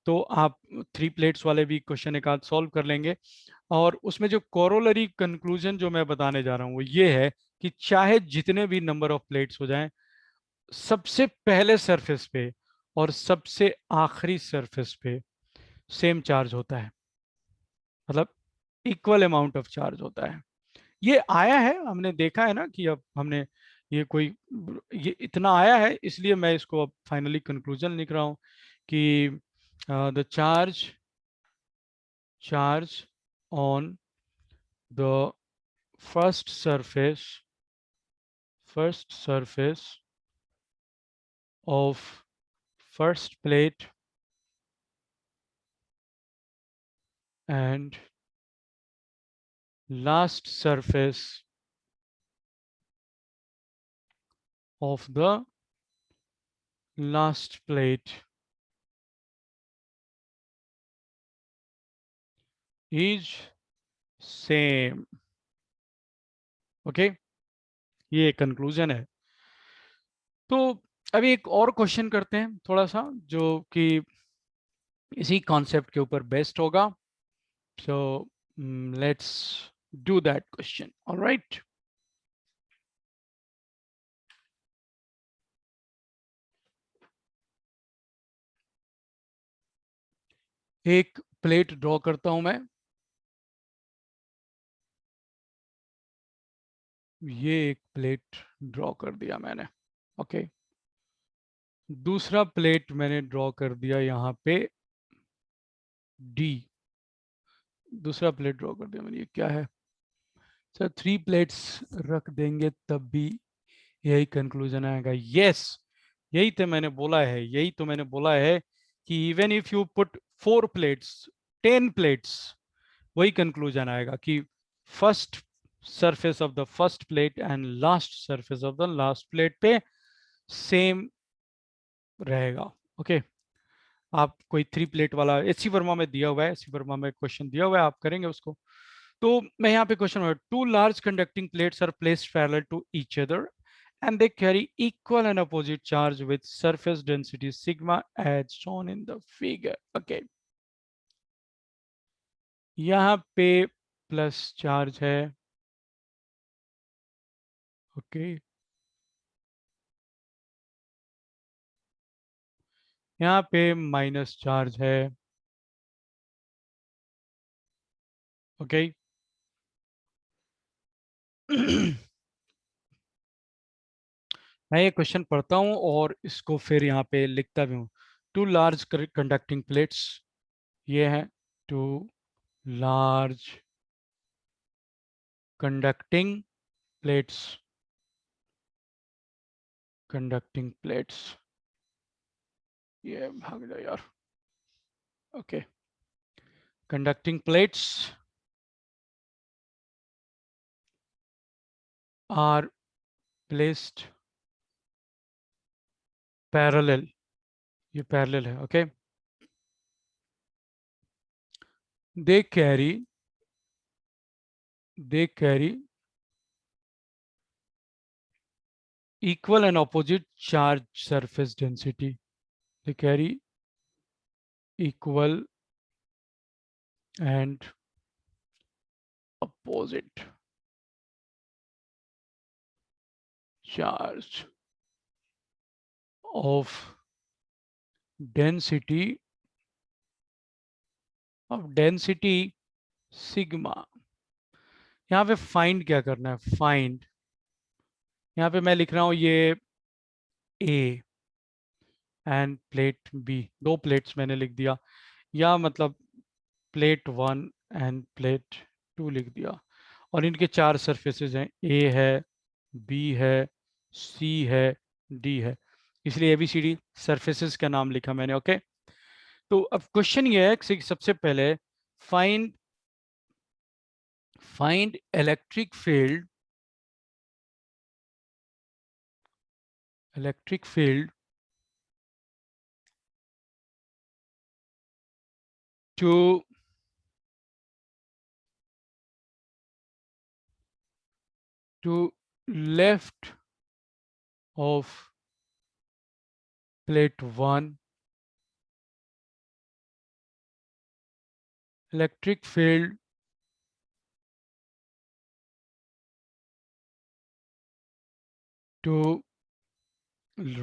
तो आप 3 प्लेट्स वाले भी क्वेश्चन एक आध सॉल्व कर लेंगे। और उसमें जो कोरोलरी कंक्लूजन जो मैं बताने जा रहा हूँ वो ये है कि चाहे जितने भी नंबर ऑफ प्लेट्स हो जाएं, सबसे पहले सरफेस पे और सबसे आखिरी सरफेस पे सेम चार्ज होता है, मतलब इक्वल अमाउंट ऑफ चार्ज होता है। ये आया है, हमने देखा है ना कि अब हमने ये कोई, ये इतना आया है, इसलिए मैं इसको अब फाइनली कंक्लूजन लिख रहा हूँ कि the charge on the first surface of first plate and last surface of the last plate is same। Okay, ये कंक्लूजन है। तो अभी एक और क्वेश्चन करते हैं थोड़ा सा, जो कि इसी कॉन्सेप्ट के ऊपर बेस्ड होगा। So let's do that question. Alright, एक प्लेट ड्रॉ करता हूं मैं, ये एक प्लेट ड्रॉ कर दिया मैंने। ओके, दूसरा प्लेट मैंने ड्रॉ कर दिया यहाँ पे डी, दूसरा प्लेट ड्रॉ कर दिया मैंने, ये क्या है सर, 3 प्लेट्स रख देंगे तब भी यही कंक्लूजन आएगा। यस, यही तो मैंने बोला है, यही तो मैंने बोला है कि even if you put 4 plates, 10 plates, वही कंक्लूजन आएगा कि first surface of the first plate and last surface of the last plate पे सेम रहेगा। ओके, आप कोई 3 प्लेट वाला एसी वर्मा में दिया हुआ है, एसी वर्मा में क्वेश्चन दिया हुआ है, आप करेंगे उसको। तो मैं यहाँ पे क्वेश्चन है, 2 large conducting plates are placed parallel to each other and they carry equal and opposite charge with surface density sigma as shown in the figure। okay, यहाँ पे प्लस चार्ज है, ओके। यहाँ पे माइनस चार्ज है, okay. मैं ये question पढ़ता हूँ और इसको फिर यहाँ पे लिखता भी हूँ। टू लार्ज कंडक्टिंग प्लेट्स, ये है too large conducting plates, conducting plates, ये भाग जाए यार, okay. Conducting plates are placed parallel, ये पैरेलल है, okay. They carry, they carry equal and opposite charge surface density, they carry equal and opposite charge of density, sigma। यहाँ पे find क्या करना है, फाइंड, यहाँ पे मैं लिख रहा हूँ ये ए एंड प्लेट बी, दो प्लेट्स मैंने लिख दिया, या मतलब plate one and plate two लिख दिया, और इनके चार सरफेसेस हैं, ए है, बी है, सी है, डी है, इसलिए एबीसीडी सरफेसेस का नाम लिखा मैंने, ओके। तो अब क्वेश्चन ये है कि सबसे पहले find find electric field to left of plate one, electric field to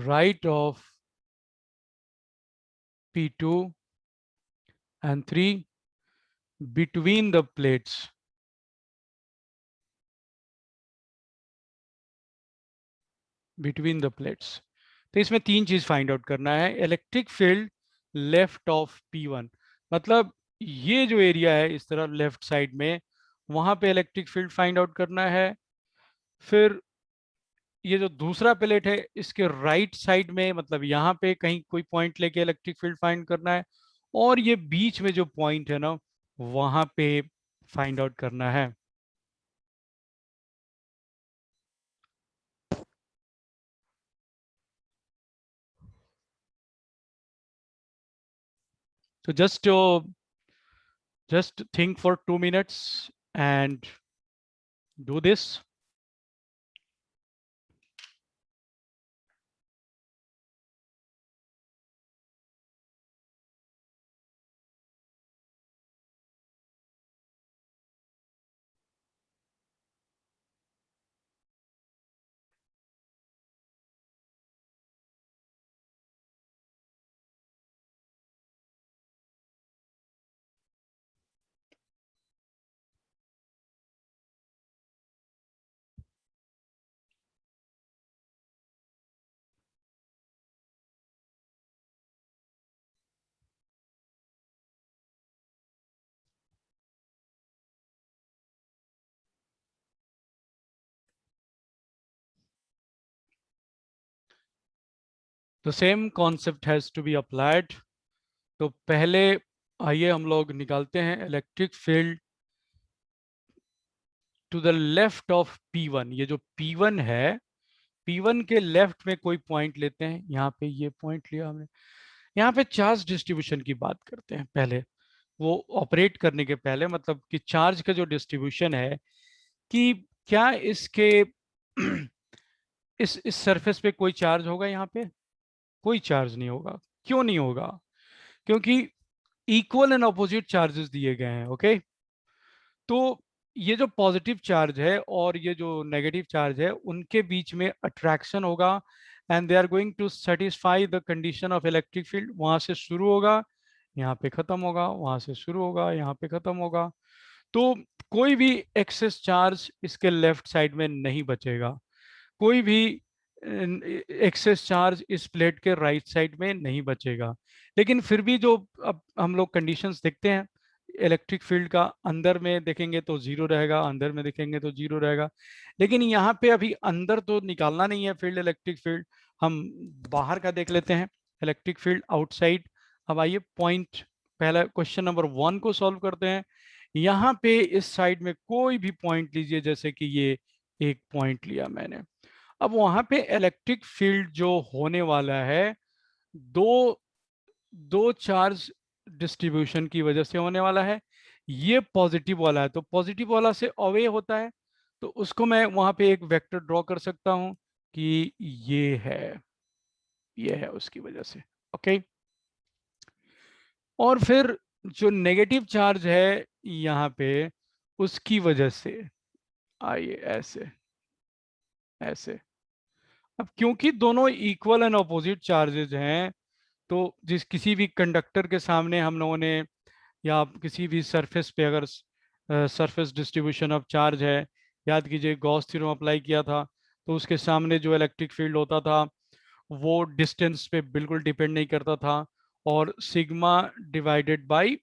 right of P2 and 3 between the plates, between the plates। तो इसमें तीन चीज फाइंड आउट करना है। Electric field left of P1, मतलब ये जो एरिया है इस तरफ लेफ्ट साइड में, वहां पे इलेक्ट्रिक फील्ड फाइंड आउट करना है। फिर ये जो दूसरा प्लेट है इसके राइट साइड में, मतलब यहाँ पे कहीं कोई पॉइंट लेके इलेक्ट्रिक फील्ड फाइंड करना है, और ये बीच में जो पॉइंट है ना, वहां पे फाइंड आउट करना है। So just think for 2 minutes and do this. The same concept has to be applied. तो पहले आइए हम लोग निकालते हैं electric field to the left of P1। ये जो P1 है, P1 के लेफ्ट में कोई पॉइंट लेते हैं, यहाँ पे ये पॉइंट लिया हमने। यहाँ पे चार्ज डिस्ट्रीब्यूशन की बात करते हैं पहले, वो ऑपरेट करने के पहले, मतलब कि चार्ज का जो डिस्ट्रीब्यूशन है, कि क्या इसके इस सरफेस पे कोई चार्ज होगा, यहाँ पे कोई चार्ज नहीं होगा। क्यों नहीं होगा? क्योंकि इक्वल एंड अपोजिट चार्जेस दिए गए हैं, ओके। तो ये जो पॉजिटिव चार्ज है और ये जो नेगेटिव चार्ज है उनके बीच में अट्रैक्शन होगा and they are going to satisfy the condition of electric field. वहां से शुरू होगा, यहाँ पे खत्म होगा, वहां से शुरू होगा, यहाँ पे खत्म होगा। तो कोई भी एक्सेस चार्ज इसके लेफ्ट साइड में नहीं बचेगा, कोई भी एक्सेस चार्ज इस प्लेट के राइट साइड में नहीं बचेगा। लेकिन फिर भी जो अब हम लोग कंडीशंस देखते हैं इलेक्ट्रिक फील्ड का, अंदर में देखेंगे तो जीरो रहेगा, अंदर में देखेंगे तो जीरो रहेगा। लेकिन यहाँ पे अभी अंदर तो निकालना नहीं है फील्ड, इलेक्ट्रिक फील्ड हम बाहर का देख लेते हैं, इलेक्ट्रिक फील्ड आउटसाइड। अब आइए पॉइंट, पहला क्वेश्चन नंबर 1 को सॉल्व करते हैं। यहाँ पे इस साइड में कोई भी पॉइंट लीजिए, जैसे कि ये एक पॉइंट लिया मैंने। अब वहां पे इलेक्ट्रिक फील्ड जो होने वाला है, दो दो चार्ज डिस्ट्रीब्यूशन की वजह से होने वाला है। ये पॉजिटिव वाला है तो पॉजिटिव वाला से अवे होता है, तो उसको मैं वहां पे एक वेक्टर ड्रॉ कर सकता हूं कि ये है उसकी वजह से। ओके, और फिर जो नेगेटिव चार्ज है यहाँ पे, उसकी वजह से आइए ऐसे ऐसे। अब क्योंकि दोनों इक्वल एंड अपोजिट चार्जेज हैं, तो जिस किसी भी कंडक्टर के सामने हम लोगों ने, या किसी भी सरफेस पे अगर सरफेस डिस्ट्रीब्यूशन ऑफ चार्ज है, याद कीजिए गॉस थ्योरम अप्लाई किया था, तो उसके सामने जो इलेक्ट्रिक फील्ड होता था वो डिस्टेंस पे बिल्कुल डिपेंड नहीं करता था, और sigma divided by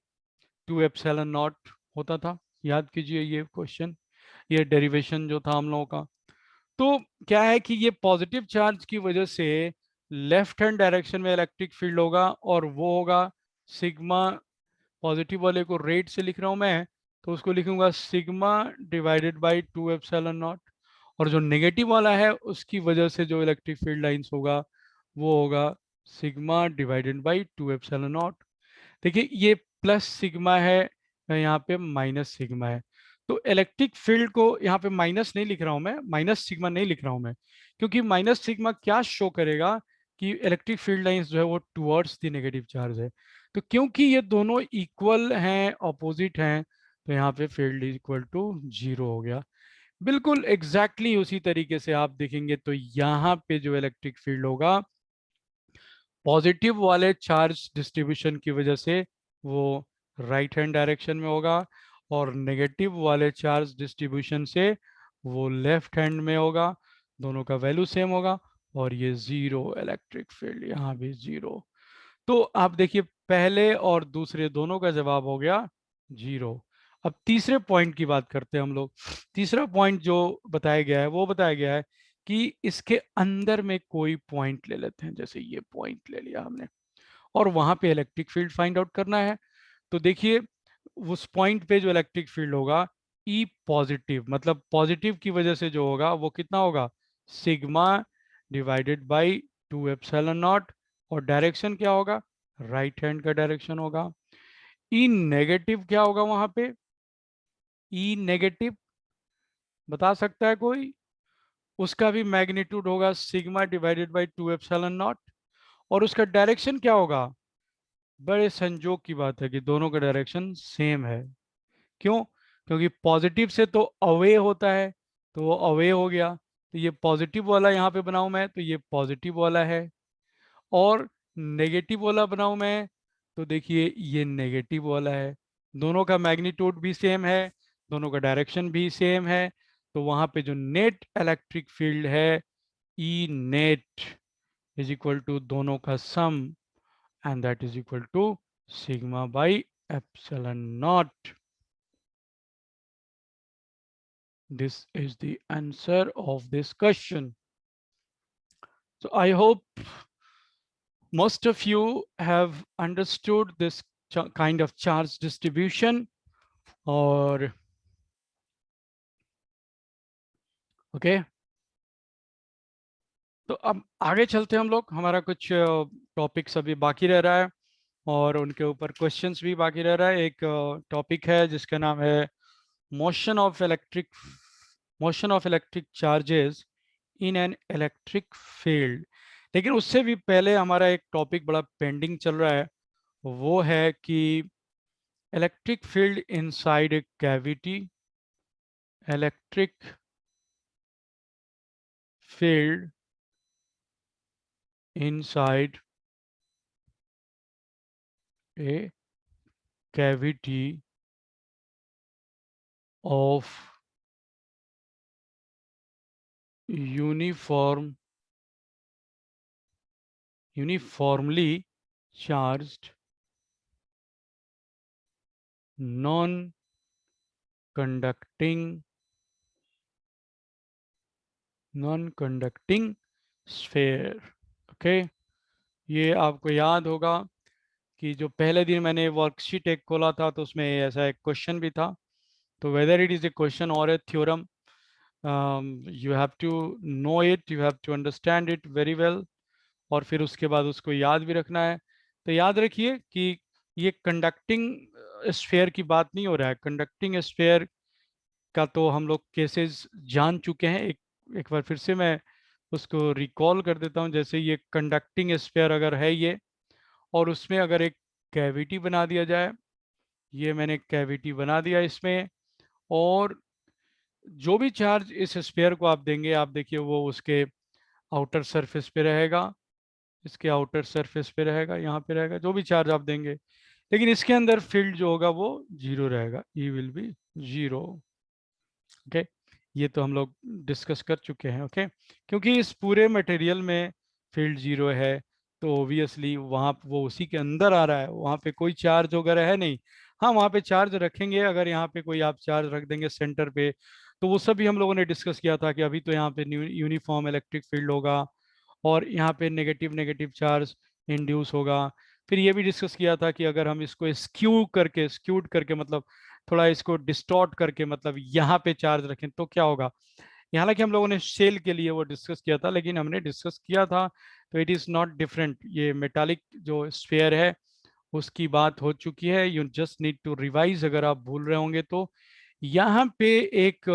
2 epsilon not होता था। याद कीजिए ये क्वेश्चन, ये डेरिवेशन जो था हम लोगों का। तो क्या है कि ये पॉजिटिव चार्ज की वजह से लेफ्ट हैंड डायरेक्शन में इलेक्ट्रिक फील्ड होगा, और वो होगा सिग्मा, पॉजिटिव वाले को रेट से लिख रहा हूं मैं, तो उसको लिखूंगा sigma divided by 2 epsilon not. और जो नेगेटिव वाला है उसकी वजह से जो इलेक्ट्रिक फील्ड लाइंस होगा वो होगा sigma divided by 2 epsilon not. देखिए ये प्लस सिग्मा है, यहाँ पे माइनस सिग्मा है। तो इलेक्ट्रिक फील्ड को यहाँ पे माइनस नहीं लिख रहा हूं मैं, माइनस सिग्मा नहीं लिख रहा हूं मैं, क्योंकि माइनस सिग्मा क्या शो करेगा कि इलेक्ट्रिक फील्ड लाइंस जो है वो टुवर्ड्स द नेगेटिव चार्ज है। तो क्योंकि ये दोनों इक्वल हैं, ऑपोजिट हैं, तो यहाँ पे फील्ड इक्वल टू जीरो हो गया। बिल्कुल एग्जैक्टली उसी तरीके से आप देखेंगे तो यहाँ पे जो इलेक्ट्रिक फील्ड होगा पॉजिटिव वाले चार्ज डिस्ट्रीब्यूशन की वजह से वो राइट हैंड डायरेक्शन में होगा, और नेगेटिव वाले चार्ज डिस्ट्रीब्यूशन से वो लेफ्ट हैंड में होगा। दोनों का वैल्यू सेम होगा, और ये जीरो इलेक्ट्रिक फील्ड, यहाँ भी जीरो। तो आप देखिए पहले और दूसरे दोनों का जवाब हो गया जीरो। अब तीसरे पॉइंट की बात करते हैं हम लोग। तीसरा पॉइंट जो बताया गया है वो बताया गया है कि इसके अंदर में कोई पॉइंट ले लेते हैं, जैसे ये पॉइंट ले लिया हमने, और वहां पे इलेक्ट्रिक फील्ड फाइंड आउट करना है। तो देखिए उस पॉइंट पे जो इलेक्ट्रिक फील्ड होगा ई पॉजिटिव, मतलब पॉजिटिव की वजह से जो होगा वो कितना होगा, sigma divided by 2 epsilon not. और डायरेक्शन क्या होगा, राइट हैंड का डायरेक्शन होगा। ई नेगेटिव क्या होगा वहां पे, ई नेगेटिव बता सकता है कोई, उसका भी मैग्नीट्यूड होगा sigma divided by 2 epsilon not. और उसका डायरेक्शन क्या होगा, बड़े संजोग की बात है कि दोनों का डायरेक्शन सेम है। क्यों, क्योंकि पॉजिटिव से तो अवे होता है, तो वो अवे हो गया। तो ये पॉजिटिव वाला यहाँ पे बनाऊं मैं, तो ये पॉजिटिव वाला है। और नेगेटिव वाला बनाऊं मैं, तो देखिए ये नेगेटिव वाला है। दोनों का मैग्नीट्यूड भी सेम है, दोनों का डायरेक्शन भी सेम है। तो वहां पे जो नेट इलेक्ट्रिक फील्ड है E net is equal to दोनों का sum, and that is equal to sigma by epsilon naught. This is the answer of this question. So I hope most of you have understood this kind of charge distribution. और okay, तो अब आगे चलते हैं हम लोग। हमारा कुछ टॉपिक्स अभी बाकी रह रहा है, और उनके ऊपर क्वेश्चंस भी बाकी रह रहा है। एक टॉपिक है जिसका नाम है motion of electric motion of electric charges in an electric field. लेकिन उससे भी पहले हमारा एक टॉपिक बड़ा पेंडिंग चल रहा है, वो है कि electric field inside a cavity electric field inside a cavity of uniform uniformly charged non conducting sphere. Okay, ये आपको याद होगा कि जो पहले दिन मैंने वर्कशीट एक खोला था तो उसमें ऐसा एक क्वेश्चन भी था. तो whether it is a question और a theorem, you have to know it, you have to understand it very well, और फिर उसके बाद उसको याद भी रखना है. तो याद रखिए कि ये कंडक्टिंग स्फेयर की बात नहीं हो रहा है. कंडक्टिंग स्फेयर का तो हम लोग केसेस जान चुके हैं. एक बार फिर से मैं उसको रिकॉल कर देता हूँ. जैसे ये कंडक्टिंग स्फेयर अगर है ये, और उसमें अगर एक कैविटी बना दिया जाए, ये मैंने कैविटी बना दिया इसमें, और जो भी चार्ज इस स्फेयर को आप देंगे, आप देखिए वो उसके आउटर सरफेस पे रहेगा, इसके आउटर सरफेस पे रहेगा, यहाँ पे रहेगा, जो भी चार्ज आप देंगे. लेकिन इसके अंदर फील्ड जो होगा वो जीरो रहेगा. ई विल बी जीरो. ओके, ये तो हम लोग डिस्कस कर चुके हैं. ओके, क्योंकि इस पूरे मटेरियल में फील्ड जीरो है, तो ओबियसली वहाँ वो उसी के अंदर आ रहा है, वहाँ पे कोई चार्ज वगैरह है नहीं. हाँ, वहाँ पे चार्ज रखेंगे, अगर यहाँ पे कोई आप चार्ज रख देंगे सेंटर पे, तो वो सब भी हम लोगों ने डिस्कस किया था कि अभी तो यहाँ पे यूनिफॉर्म इलेक्ट्रिक फील्ड होगा, और यहाँ पे नेगेटिव नेगेटिव चार्ज इंड्यूस होगा. फिर ये भी डिस्कस किया था कि अगर हम इसको स्क्यूड करके मतलब थोड़ा इसको डिस्टॉर्ट करके मतलब यहाँ पे चार्ज रखें तो क्या होगा. हालांकि हम लोगों ने शेल के लिए वो डिस्कस किया था, लेकिन हमने डिस्कस किया था, तो इट इज़ नॉट डिफरेंट. ये मेटालिक जो स्फेयर है उसकी बात हो चुकी है. You just need to revise अगर आप भूल रहे होंगे तो. यहाँ पे एक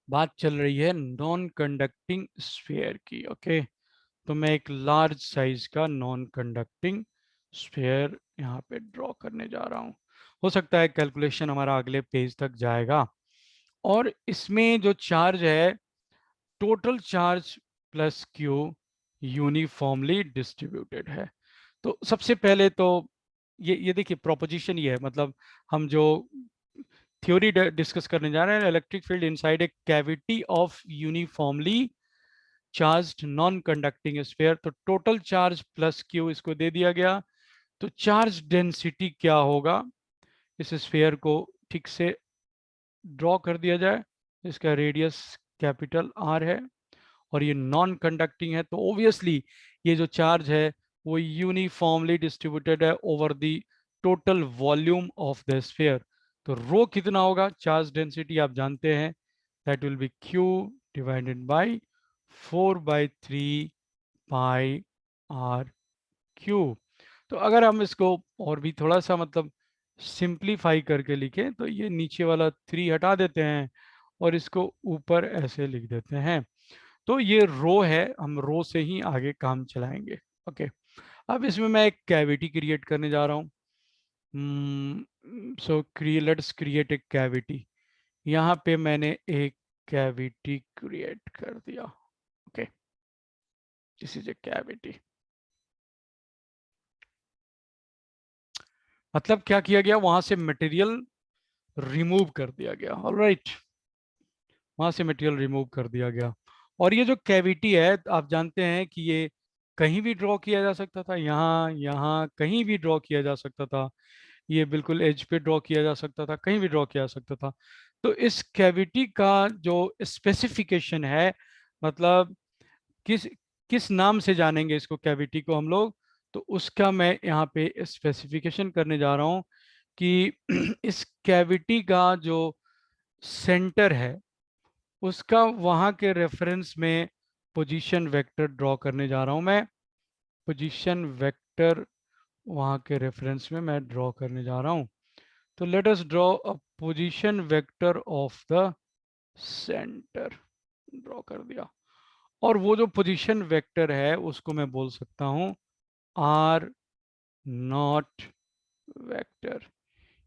बात चल रही है नॉन कंडक्टिंग स्फेयर की. ओके, तो मैं एक लार्ज साइज का नॉन कंडक्टिंग स्फेयर यहाँ पे ड्रॉ करने जा रहा हूँ. हो सकता है कैलकुलेशन हमारा अगले पेज तक जाएगा. और इसमें जो चार्ज है, total charge plus Q uniformly distributed है. तो सबसे पहले तो ये देखिए प्रोपोजिशन ये है, मतलब हम जो थ्योरी डिस्कस करने जा रहे हैं, electric field inside a cavity of uniformly charged non conducting sphere. तो टोटल चार्ज प्लस क्यू इसको दे दिया गया. तो चार्ज डेंसिटी क्या होगा, इस स्फीयर को ठीक से ड्रॉ कर दिया जाए. इसका रेडियस कैपिटल आर है, और ये नॉन कंडक्टिंग है, तो ओबियसली ये जो चार्ज है वो यूनिफॉर्मली डिस्ट्रीब्यूटेड है over the total volume of the sphere. तो रो कितना होगा, चार्ज डेंसिटी आप जानते हैं, that will be Q divided by 4/3 pi R cube. तो अगर हम इसको और भी थोड़ा सा मतलब सिंप्लीफाई करके लिखें, तो ये नीचे वाला 3 हटा देते हैं और इसको ऊपर ऐसे लिख देते हैं. तो ये रो है, हम रो से ही आगे काम चलाएंगे. ओके, अब इसमें मैं एक कैविटी क्रिएट करने जा रहा हूँ. सो लेट्स क्रिएट एक कैविटी. यहाँ पे मैंने एक कैविटी क्रिएट कर दिया. Okay, this is a cavity. मतलब क्या किया गया, वहां से मटेरियल रिमूव कर दिया गया. ऑलराइट, वहां से मटेरियल रिमूव कर दिया गया. और ये जो कैविटी है, आप जानते हैं कि ये कहीं भी ड्रॉ किया जा सकता था, यहाँ यहाँ कहीं भी ड्रॉ किया जा सकता था. ये बिल्कुल एज पे ड्रॉ किया जा सकता था, कहीं भी ड्रॉ किया जा सकता था. तो इस कैविटी का जो स्पेसिफिकेशन है, मतलब किस किस नाम से जानेंगे इसको कैविटी को हम लोग, तो उसका मैं यहाँ पे स्पेसिफिकेशन करने जा रहा हूँ कि इस कैविटी का जो सेंटर है, उसका वहाँ के रेफरेंस में पोजीशन वेक्टर ड्रॉ करने जा रहा हूँ मैं. पोजीशन वेक्टर वहाँ के रेफरेंस में मैं ड्रॉ करने जा रहा हूँ. तो let us draw a position vector of the centre. Draw कर दिया. और वो जो पोजीशन वेक्टर है उसको मैं बोल सकता हूँ आर नॉट वेक्टर.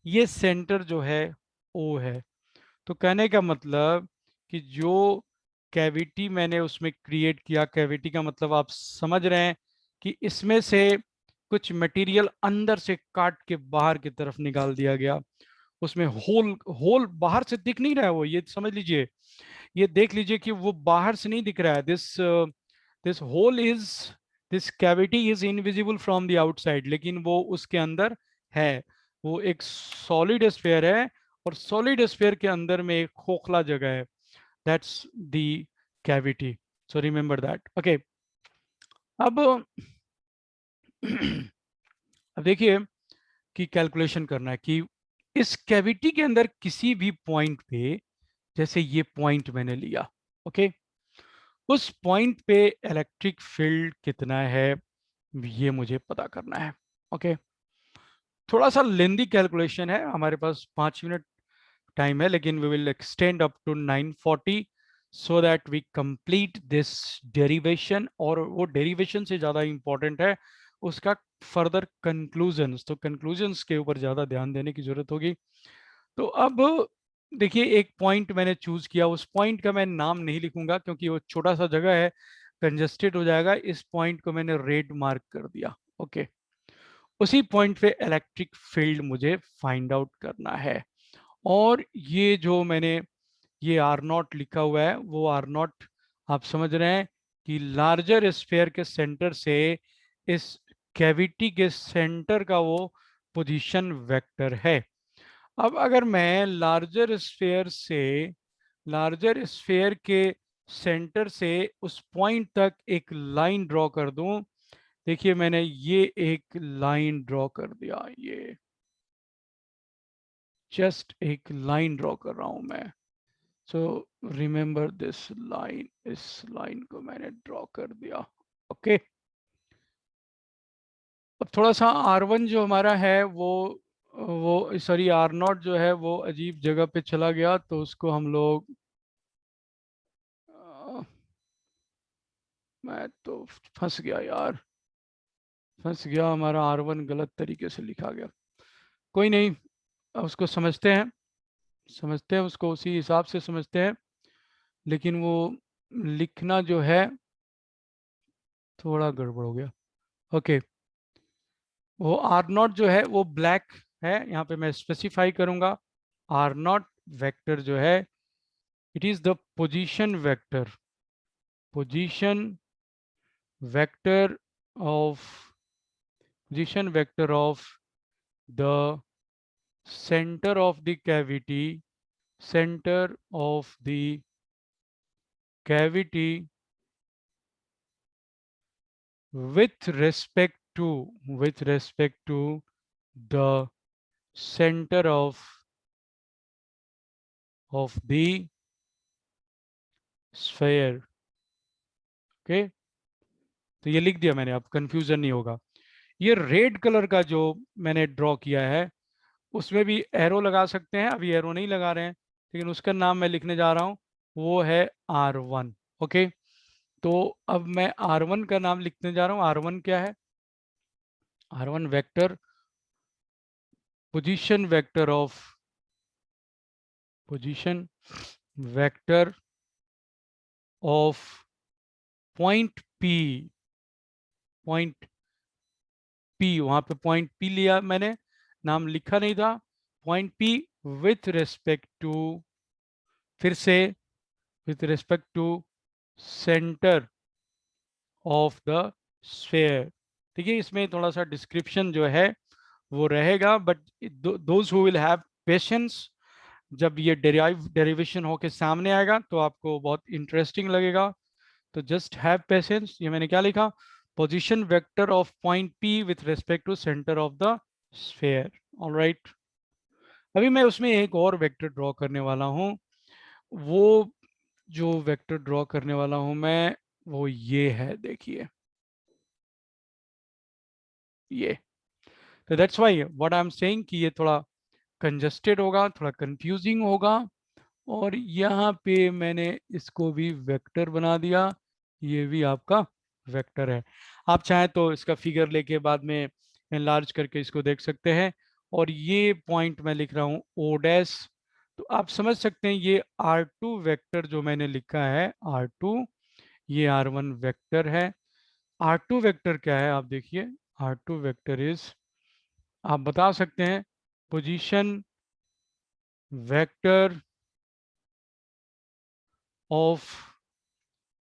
ये सेंटर जो है ओ है, तो कहने का मतलब कि जो कैविटी मैंने उसमें क्रिएट किया, कैविटी का मतलब आप समझ रहे हैं कि इसमें से कुछ मटेरियल अंदर से काट के बाहर की तरफ निकाल दिया गया। उसमें होल होल बाहर से दिख नहीं रहा है, वो ये समझ लीजिए, ये देख लीजिए कि वो बाहर से नहीं दिख रहा है। This hole is, this cavity is invisible from the outside, लेकिन वो उसके अंदर है। वो एक सॉलिड स्फीयर है, और सॉलिड स्फीयर के अंदर में एक खोखला जगह है, that's the cavity. So remember that, okay. अब अब देखिए कि कैलकुलेशन करना है कि इस कैविटी के अंदर किसी भी पॉइंट पे, जैसे ये पॉइंट मैंने लिया, ओके, उस पॉइंट पे इलेक्ट्रिक फील्ड कितना है, ये मुझे पता करना है, ओके। थोड़ा सा लेंदी कैलकुलेशन है, हमारे पास 5 मिनट टाइम है, लेकिन we will extend up to 9:40 so that we complete this derivation. और वो डेरिवेशन से ज़्यादा इंपॉर्टेंट है उसका फर्दर कंक्लूजन्स, तो कंक्लूजन्स के ऊपर ज़्यादा ध्यान देने की जरूरत होगी। तो अब देखिए, एक पॉइंट मैंने चूज किया, उस पॉइंट का मैं नाम नहीं लिखूंगा क्योंकि वो छोटा सा जगह है, कंजेस्टेड हो जाएगा। इस पॉइंट को मैंने रेड मार्क कर दिया, ओके। उसी पॉइंट पे इलेक्ट्रिक फील्ड मुझे फाइंड आउट करना है। और ये जो मैंने ये आर नॉट लिखा हुआ है, वो आर नॉट आप समझ रहे हैं कि लार्जर स्फीयर के सेंटर से इस कैविटी के सेंटर का वो पोजीशन वेक्टर है। अब अगर मैं लार्जर स्फीयर के सेंटर से उस पॉइंट तक एक लाइन ड्रॉ कर दूं, देखिए मैंने ये एक लाइन ड्रॉ कर दिया, ये जस्ट एक लाइन ड्रॉ कर रहा हूं मैं। सो रिमेंबर दिस लाइन, इस लाइन को मैंने ड्रॉ कर दिया, ओके। अब थोड़ा सा R1 जो हमारा है वो सॉरी R0 जो है वो अजीब जगह पे चला गया, तो उसको हम लोग मैं तो फंस गया यार, फंस गया, हमारा R1 गलत तरीके से लिखा गया। कोई नहीं, उसको समझते हैं उसको उसी हिसाब से समझते हैं, लेकिन वो लिखना जो है थोड़ा गड़बड़ हो गया, ओके। वो R0 जो है वो ब्लैक है, यहाँ पे मैं स्पेसिफाई करूंगा। R0 वेक्टर जो है, it is the position vector of position vector of the center of the cavity, center of the cavity with respect to the center of the sphere, okay. तो ये लिख दिया मैंने, अब कंफ्यूजन नहीं होगा। ये रेड कलर का जो मैंने ड्रॉ किया है, उसमें भी एरो लगा सकते हैं, अभी एरो नहीं लगा रहे हैं, लेकिन उसका नाम मैं लिखने जा रहा हूँ, वो है R1, ओके। तो अब मैं R1 का नाम लिखने जा रहा हूँ। R1 क्या है? R1 vector, position vector of position vector of point P, point P, वहां पे पॉइंट P लिया मैंने, नाम लिखा नहीं था। Point P with respect to, फिर से with respect to centre of the sphere. देखिए इसमें थोड़ा सा डिस्क्रिप्शन जो है वो रहेगा, but those who will have patience, जब ये डेरिवेशन होके सामने आएगा तो आपको बहुत इंटरेस्टिंग लगेगा। तो जस्ट हैव पेशेंस। ये मैंने क्या लिखा? Position vector of point P with respect to centre of the sphere, alright. अभी मैं उसमें एक और वेक्टर ड्रॉ करने वाला हूँ। वो जो वेक्टर ड्रॉ करने वाला हूँ मैं, वो ये है, देखिए ये। तो that's why what I am saying कि ये थोड़ा कंजस्टेड होगा, थोड़ा कंफ्यूजिंग होगा। और यहाँ पे मैंने इसको भी वेक्टर बना दिया, ये भी आपका वेक्टर है। आप चाहें तो इसका फिगर लेके बाद में एनलार्ज करके इसको देख सकते हैं। और ये पॉइंट मैं लिख रहा हूँ O डैश, तो आप समझ सकते हैं ये R2 वेक्टर जो मैंने लिखा है R2, ये R1 वेक्टर है। R2 वेक्टर क्या है आप देखिए, R2 वेक्टर इज, आप बता सकते हैं, position vector of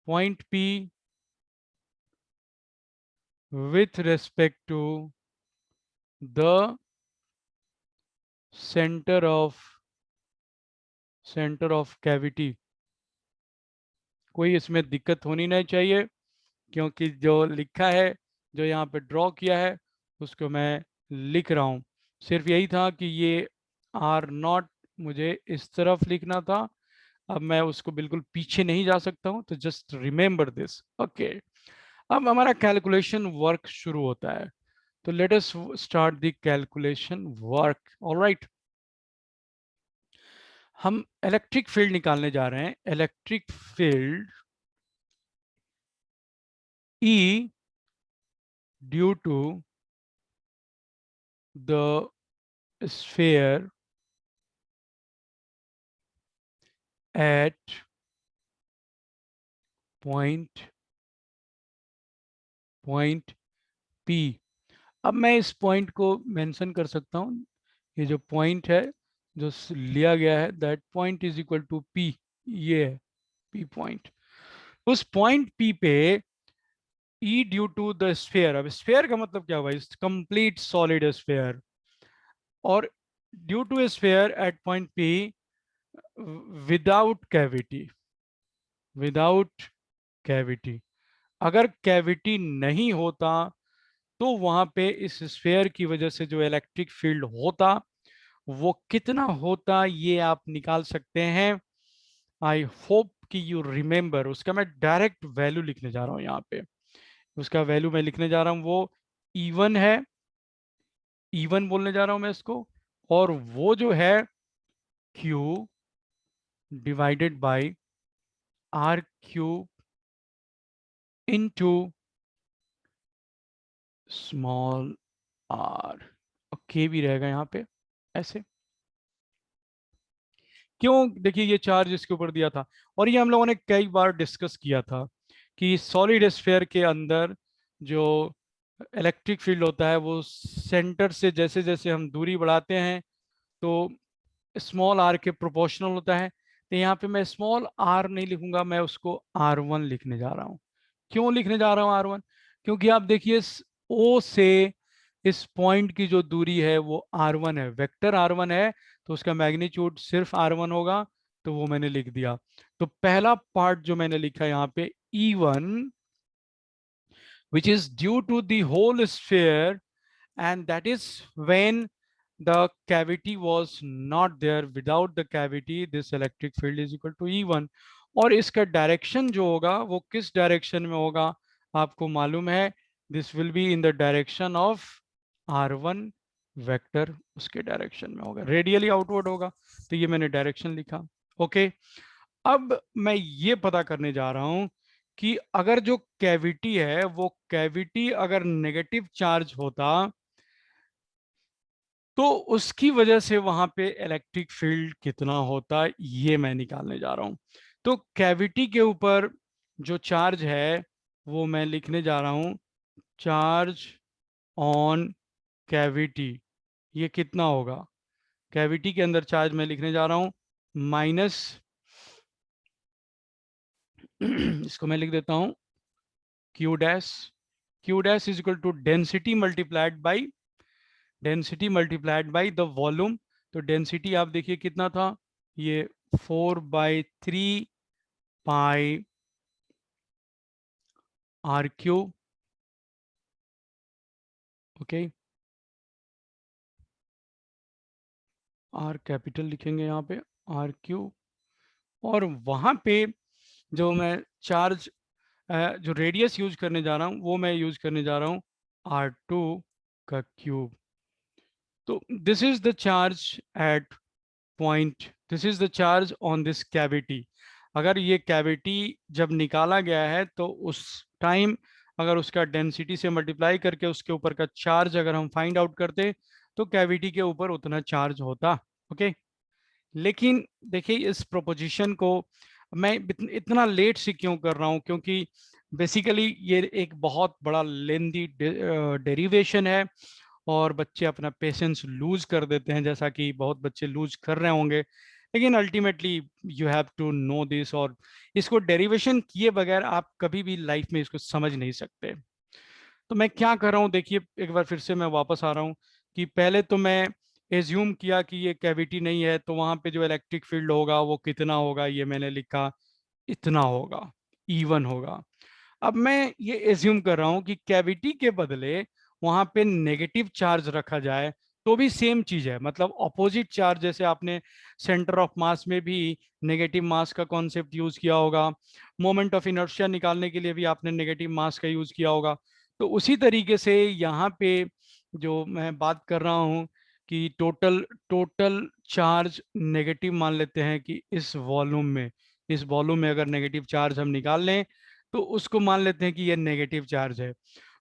point P with respect to the center of cavity। कोई इसमें दिक्कत होनी नहीं चाहिए, क्योंकि जो लिखा है, जो यहाँ पे ड्रॉ किया है, उसको मैं लिख रहा हूँ। सिर्फ यही था कि ये R0 मुझे इस तरफ लिखना था। अब मैं उसको बिल्कुल पीछे नहीं जा सकता हूँ, तो जस्ट रिमेंबर दिस। ओके, अब हमारा कैलकुलेशन वर्क शुरू होता है। तो let us start the calculation work. Alright, हम इलेक्ट्रिक फील्ड निकालने जा रहे हैं। Electric field E due to the sphere at point P। अब मैं इस पॉइंट को मेंशन कर सकता हूँ। ये जो पॉइंट है जो लिया गया है, that point is equal to P। ये है P पॉइंट। उस पॉइंट P पे E due to the sphere. अब स्फेयर का मतलब क्या हुआ, इस कंप्लीट सॉलिड स्फेयर। और due to sphere at point P without cavity, without cavity. अगर कैविटी नहीं होता तो वहां पे इस स्फेयर की वजह से जो इलेक्ट्रिक फील्ड होता वो कितना होता, ये आप निकाल सकते हैं। आई होप कि यू रिमेंबर। उसका मैं डायरेक्ट वैल्यू लिखने जा रहा हूं यहाँ पे। उसका वैल्यू मैं लिखने जा रहा हूँ, वो E1 है। E1 बोलने जा रहा हूं मैं इसको। और वो जो है Q divided by R³ into small r। के भी रहेगा यहाँ पे ऐसे। क्यों, देखिए ये चार्ज इसके ऊपर दिया था, और ये हम लोगों ने कई बार डिस्कस किया था कि सॉलिड स्फेयर के अंदर जो इलेक्ट्रिक फील्ड होता है वो सेंटर से जैसे जैसे हम दूरी बढ़ाते हैं तो स्मॉल आर के प्रोपोर्शनल होता है। तो यहाँ पे मैं स्मॉल आर नहीं लिखूंगा, मैं उसको R1 लिखने जा रहा हूँ। क्यों लिखने जा रहा हूँ R1? क्योंकि आप देखिए O से इस पॉइंट की जो दूरी है वो R1 है, वेक्टर R1 है, तो उसका मैग्नीट्यूड सिर्फ R1 होगा। तो वो मैंने लिख दिया। तो पहला पार्ट जो मैंने लिखा यहाँ पे E1 which is due to the whole sphere, and that is when the cavity was not there। Without the cavity this electric field is equal to E1। और इसका डायरेक्शन जो होगा वो किस डायरेक्शन में होगा आपको मालूम है, this will be in the direction of R1 vector, उसके डायरेक्शन में होगा, रेडियली आउटवर्ड होगा। तो ये मैंने डायरेक्शन लिखा। ओके, अब मैं ये पता करने जा रहा हूं कि अगर जो कैविटी है वो कैविटी अगर नेगेटिव चार्ज होता तो उसकी वजह से वहां पे इलेक्ट्रिक फील्ड कितना होता, ये मैं निकालने जा रहा हूं। तो कैविटी के ऊपर जो चार्ज है वो मैं लिखने जा रहा हूं, चार्ज ऑन कैविटी। ये कितना होगा, कैविटी के अंदर चार्ज मैं लिखने जा रहा हूं माइनस इसको मैं लिख देता हूं Q dash. Q dash is equal to density multiplied by the volume. तो डेंसिटी आप देखिए कितना था, ये 4/3 पाई R³ ओके, R कैपिटल लिखेंगे यहाँ पे R³। और वहां पे जो मैं चार्ज जो रेडियस यूज करने जा रहा हूँ वो मैं यूज करने जा रहा हूँ R2 का क्यूब। तो this is the charge at point, this is the charge on this cavity. अगर ये कैविटी जब निकाला गया है तो उस टाइम अगर उसका डेंसिटी से मल्टीप्लाई करके उसके ऊपर का चार्ज अगर हम फाइंड आउट करते तो कैविटी के ऊपर उतना चार्ज होता। ओके, लेकिन देखिए इस प्रोपोजिशन को मैं इतना लेट से क्यों कर रहा हूँ, क्योंकि बेसिकली ये एक बहुत बड़ा लेंदी डेरिवेशन है और बच्चे अपना पेशेंस लूज कर देते हैं, जैसा कि बहुत बच्चे लूज कर रहे होंगे। लेकिन ultimately you have to know this, और इसको डेरिवेशन किए बगैर आप कभी भी लाइफ में इसको समझ नहीं सकते। तो मैं क्या कर रहा हूँ, देखिए एक बार फिर से मैं वापस आ रहा हूँ कि पहले तो मैं एज्यूम किया कि ये कैविटी नहीं है, तो वहां पे जो इलेक्ट्रिक फील्ड होगा वो कितना होगा, ये मैंने लिखा इतना होगा, E1 होगा। अब मैं ये एज्यूम कर रहा हूँ कि कैविटी के बदले वहां पे नेगेटिव चार्ज रखा जाए, तो भी सेम चीज है, मतलब ऑपोजिट चार्ज। जैसे आपने सेंटर ऑफ मास में भी नेगेटिव मास का कॉन्सेप्ट यूज किया होगा, मोमेंट ऑफ इनर्शिया निकालने के लिए भी आपने नेगेटिव मास का यूज किया होगा। तो उसी तरीके से यहाँ पे जो मैं बात कर रहा हूँ कि टोटल टोटल चार्ज नेगेटिव मान लेते हैं कि इस वॉल्यूम में अगर नेगेटिव चार्ज हम निकाल लें तो उसको मान लेते हैं कि ये नेगेटिव चार्ज है।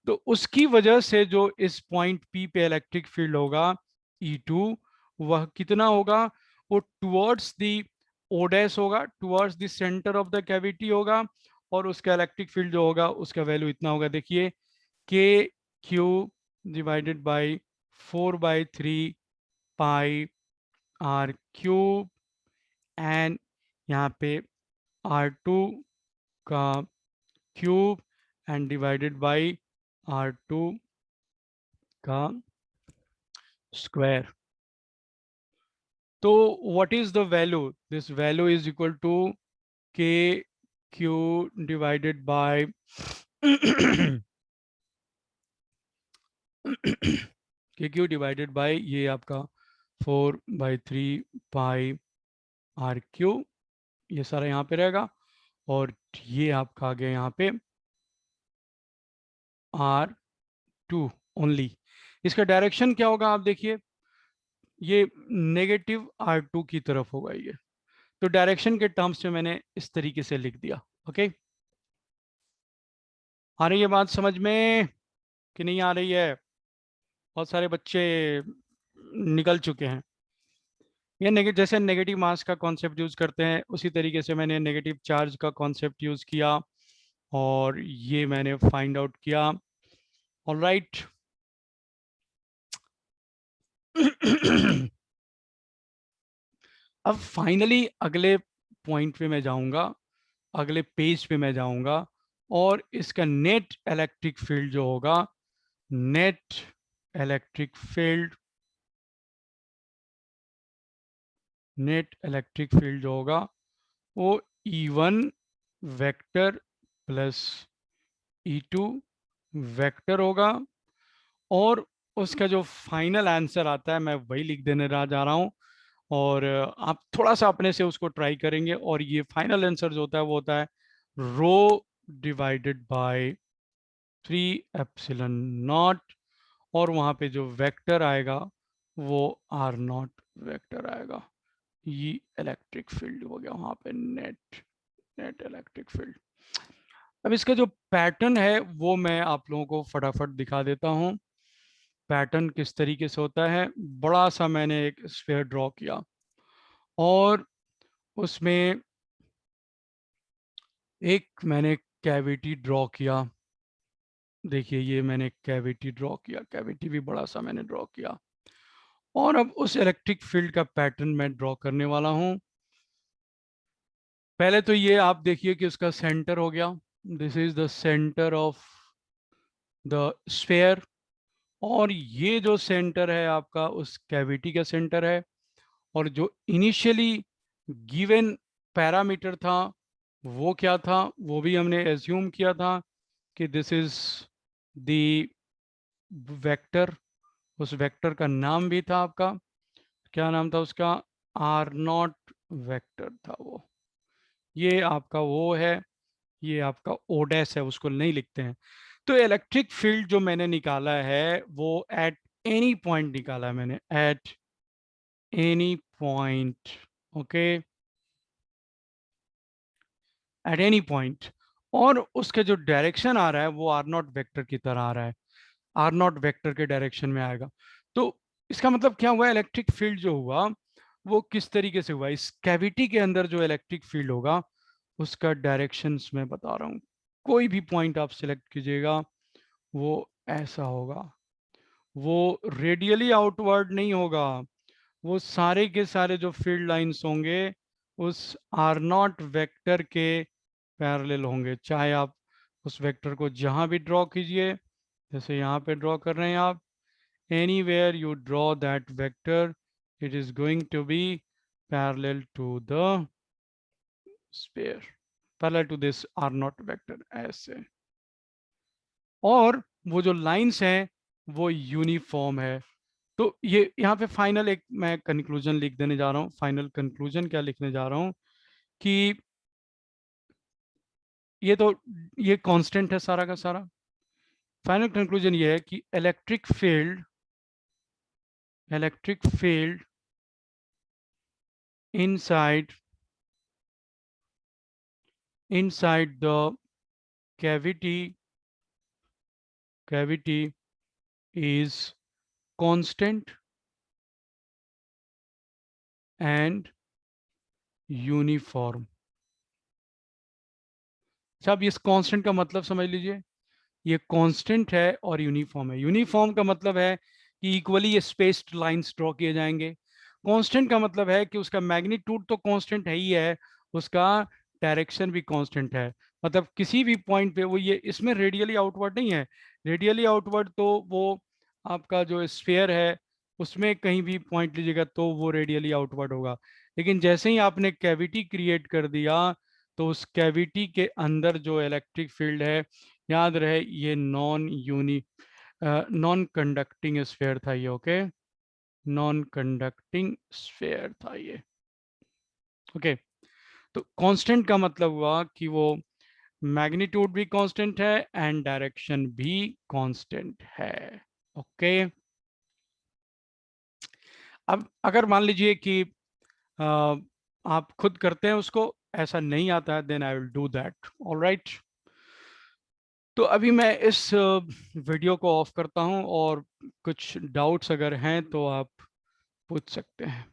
तो उसकी वजह से जो इस पॉइंट पी पे इलेक्ट्रिक फील्ड होगा E2, वह कितना होगा, वो टुवर्ड्स द ओडेस होगा, towards the centre of the cavity होगा, और उसका इलेक्ट्रिक फील्ड जो होगा उसका वैल्यू इतना होगा, देखिए K Q divided by 4/3 pi R cube, and यहाँ पे R2 का cube and divided by R2 का स्क्वायर। तो what is the value, this value is equal to K Q divided by K Q divided by ये आपका 4/3 pi are Q, ये सारा यहाँ पे रहेगा, और ये आपका आ गया यहाँ पे R2 ओनली। इसका डायरेक्शन क्या होगा, आप देखिए ये नेगेटिव R2 की तरफ होगा ये। तो डायरेक्शन के टर्म्स में मैंने इस तरीके से लिख दिया। ओके, आ रही है बात समझ में कि नहीं आ रही है? बहुत सारे बच्चे निकल चुके हैं। ये जैसे नेगेटिव मास का कॉन्सेप्ट यूज करते हैं उसी तरीके से मैंने नेगेटिव चार्ज का कॉन्सेप्ट यूज किया, और ये मैंने फाइंड आउट किया। ऑलराइट अब फाइनली अगले पॉइंट पे मैं जाऊंगा, अगले पेज पे मैं जाऊंगा, और इसका नेट इलेक्ट्रिक फील्ड जो होगा, net electric field, net electric field जो होगा वो E1 vector plus E2 vector होगा। और उसका जो फाइनल आंसर आता है मैं वही लिख देने जा रहा हूँ, और आप थोड़ा सा अपने से उसको ट्राई करेंगे, और ये फाइनल आंसर जो होता है वो होता है रो डिवाइडेड बाय 3 एप्सिलॉन नॉट, और वहाँ पे जो वेक्टर आएगा वो R0 वेक्टर आएगा। ये इलेक्ट्रिक फील्ड हो गया वहाँ पे, नेट नेट इलेक्ट्रिक फील्ड। अब इसका जो पैटर्न है वो मैं आप लोगों को फटाफट दिखा देता हूँ। पैटर्न किस तरीके से होता है, बड़ा सा मैंने एक स्फीयर ड्रॉ किया, और उसमें एक मैंने कैविटी ड्रॉ किया। देखिए ये मैंने कैविटी ड्रॉ किया, कैविटी भी बड़ा सा मैंने ड्रॉ किया, और अब उस इलेक्ट्रिक फील्ड का पैटर्न मैं ड्रॉ करने वाला हूँ। पहले तो ये आप देखिए कि उसका सेंटर हो गया, this is the centre of the sphere, और ये जो सेंटर है आपका उस कैविटी का सेंटर है, और जो इनिशियली गिवन पैरामीटर था वो क्या था, वो भी हमने एज्यूम किया था कि दिस इज द वेक्टर। उस वेक्टर का नाम भी था आपका, क्या नाम था उसका, R0 वेक्टर था वो। ये आपका वो है, ये आपका ओडेस है, उसको नहीं लिखते हैं। तो इलेक्ट्रिक फील्ड जो मैंने निकाला है वो एट एनी पॉइंट निकाला है मैंने, at any point. Okay, at any point, और उसका जो डायरेक्शन आ रहा है वो R0 वेक्टर की तरह आ रहा है, R0 वेक्टर के डायरेक्शन में आएगा। तो इसका मतलब क्या हुआ, इलेक्ट्रिक फील्ड जो हुआ वो किस तरीके से हुआ, इस कैविटी के अंदर जो इलेक्ट्रिक फील्ड होगा उसका डायरेक्शंस मैं बता रहा हूँ। कोई भी पॉइंट आप सिलेक्ट कीजिएगा, वो ऐसा होगा, वो रेडियली आउटवर्ड नहीं होगा, वो सारे के सारे जो फील्ड लाइंस होंगे उस आर नॉट वेक्टर के पैरेलल होंगे। चाहे आप उस वेक्टर को जहां भी ड्रॉ कीजिए, जैसे यहाँ पे ड्रॉ कर रहे हैं आप, anywhere you draw that vector, it is going to be parallel to the sphere, parallel to this r naught vector ऐसे। और वो जो लाइंस हैं वो यूनिफॉर्म है। तो ये यहाँ पे फाइनल एक मैं कंक्लूजन लिख देने जा रहा हूँ। फाइनल कंक्लूजन क्या लिखने जा रहा हूँ कि ये तो ये कांस्टेंट है सारा का सारा। फाइनल कंक्लूजन ये है कि electric field inside inside the cavity is constant and uniform। अच्छा, अब इस कांस्टेंट का मतलब समझ लीजिए, ये कांस्टेंट है और यूनिफॉर्म है। यूनिफॉर्म का मतलब है कि इक्वली ये स्पेस्ड लाइंस ड्रॉ किए जाएंगे। कांस्टेंट का मतलब है कि उसका मैग्नीट्यूड तो कांस्टेंट है ही है, उसका डायरेक्शन भी कांस्टेंट है। मतलब किसी भी पॉइंट पे वो, ये इसमें रेडियली आउटवर्ड नहीं है। रेडियली आउटवर्ड तो वो आपका जो स्फीयर है उसमें कहीं भी पॉइंट लीजिएगा तो वो रेडियली आउटवर्ड होगा। लेकिन जैसे ही आपने कैविटी क्रिएट कर दिया तो उस कैविटी के अंदर जो इलेक्ट्रिक फील्ड है, याद रहे ये नॉन कंडक्टिंग स्फीयर था ये। ओके, नॉन कंडक्टिंग स्फीयर था ये। ओके, तो कांस्टेंट का मतलब हुआ कि वो मैग्नीट्यूड भी कांस्टेंट है एंड डायरेक्शन भी कांस्टेंट है। ओके, अब अगर मान लीजिए कि अ, आप खुद करते हैं उसको, ऐसा नहीं आता है, then I will do that. Alright, तो अभी मैं इस वीडियो को ऑफ करता हूं और कुछ डाउट्स अगर हैं तो आप पूछ सकते हैं।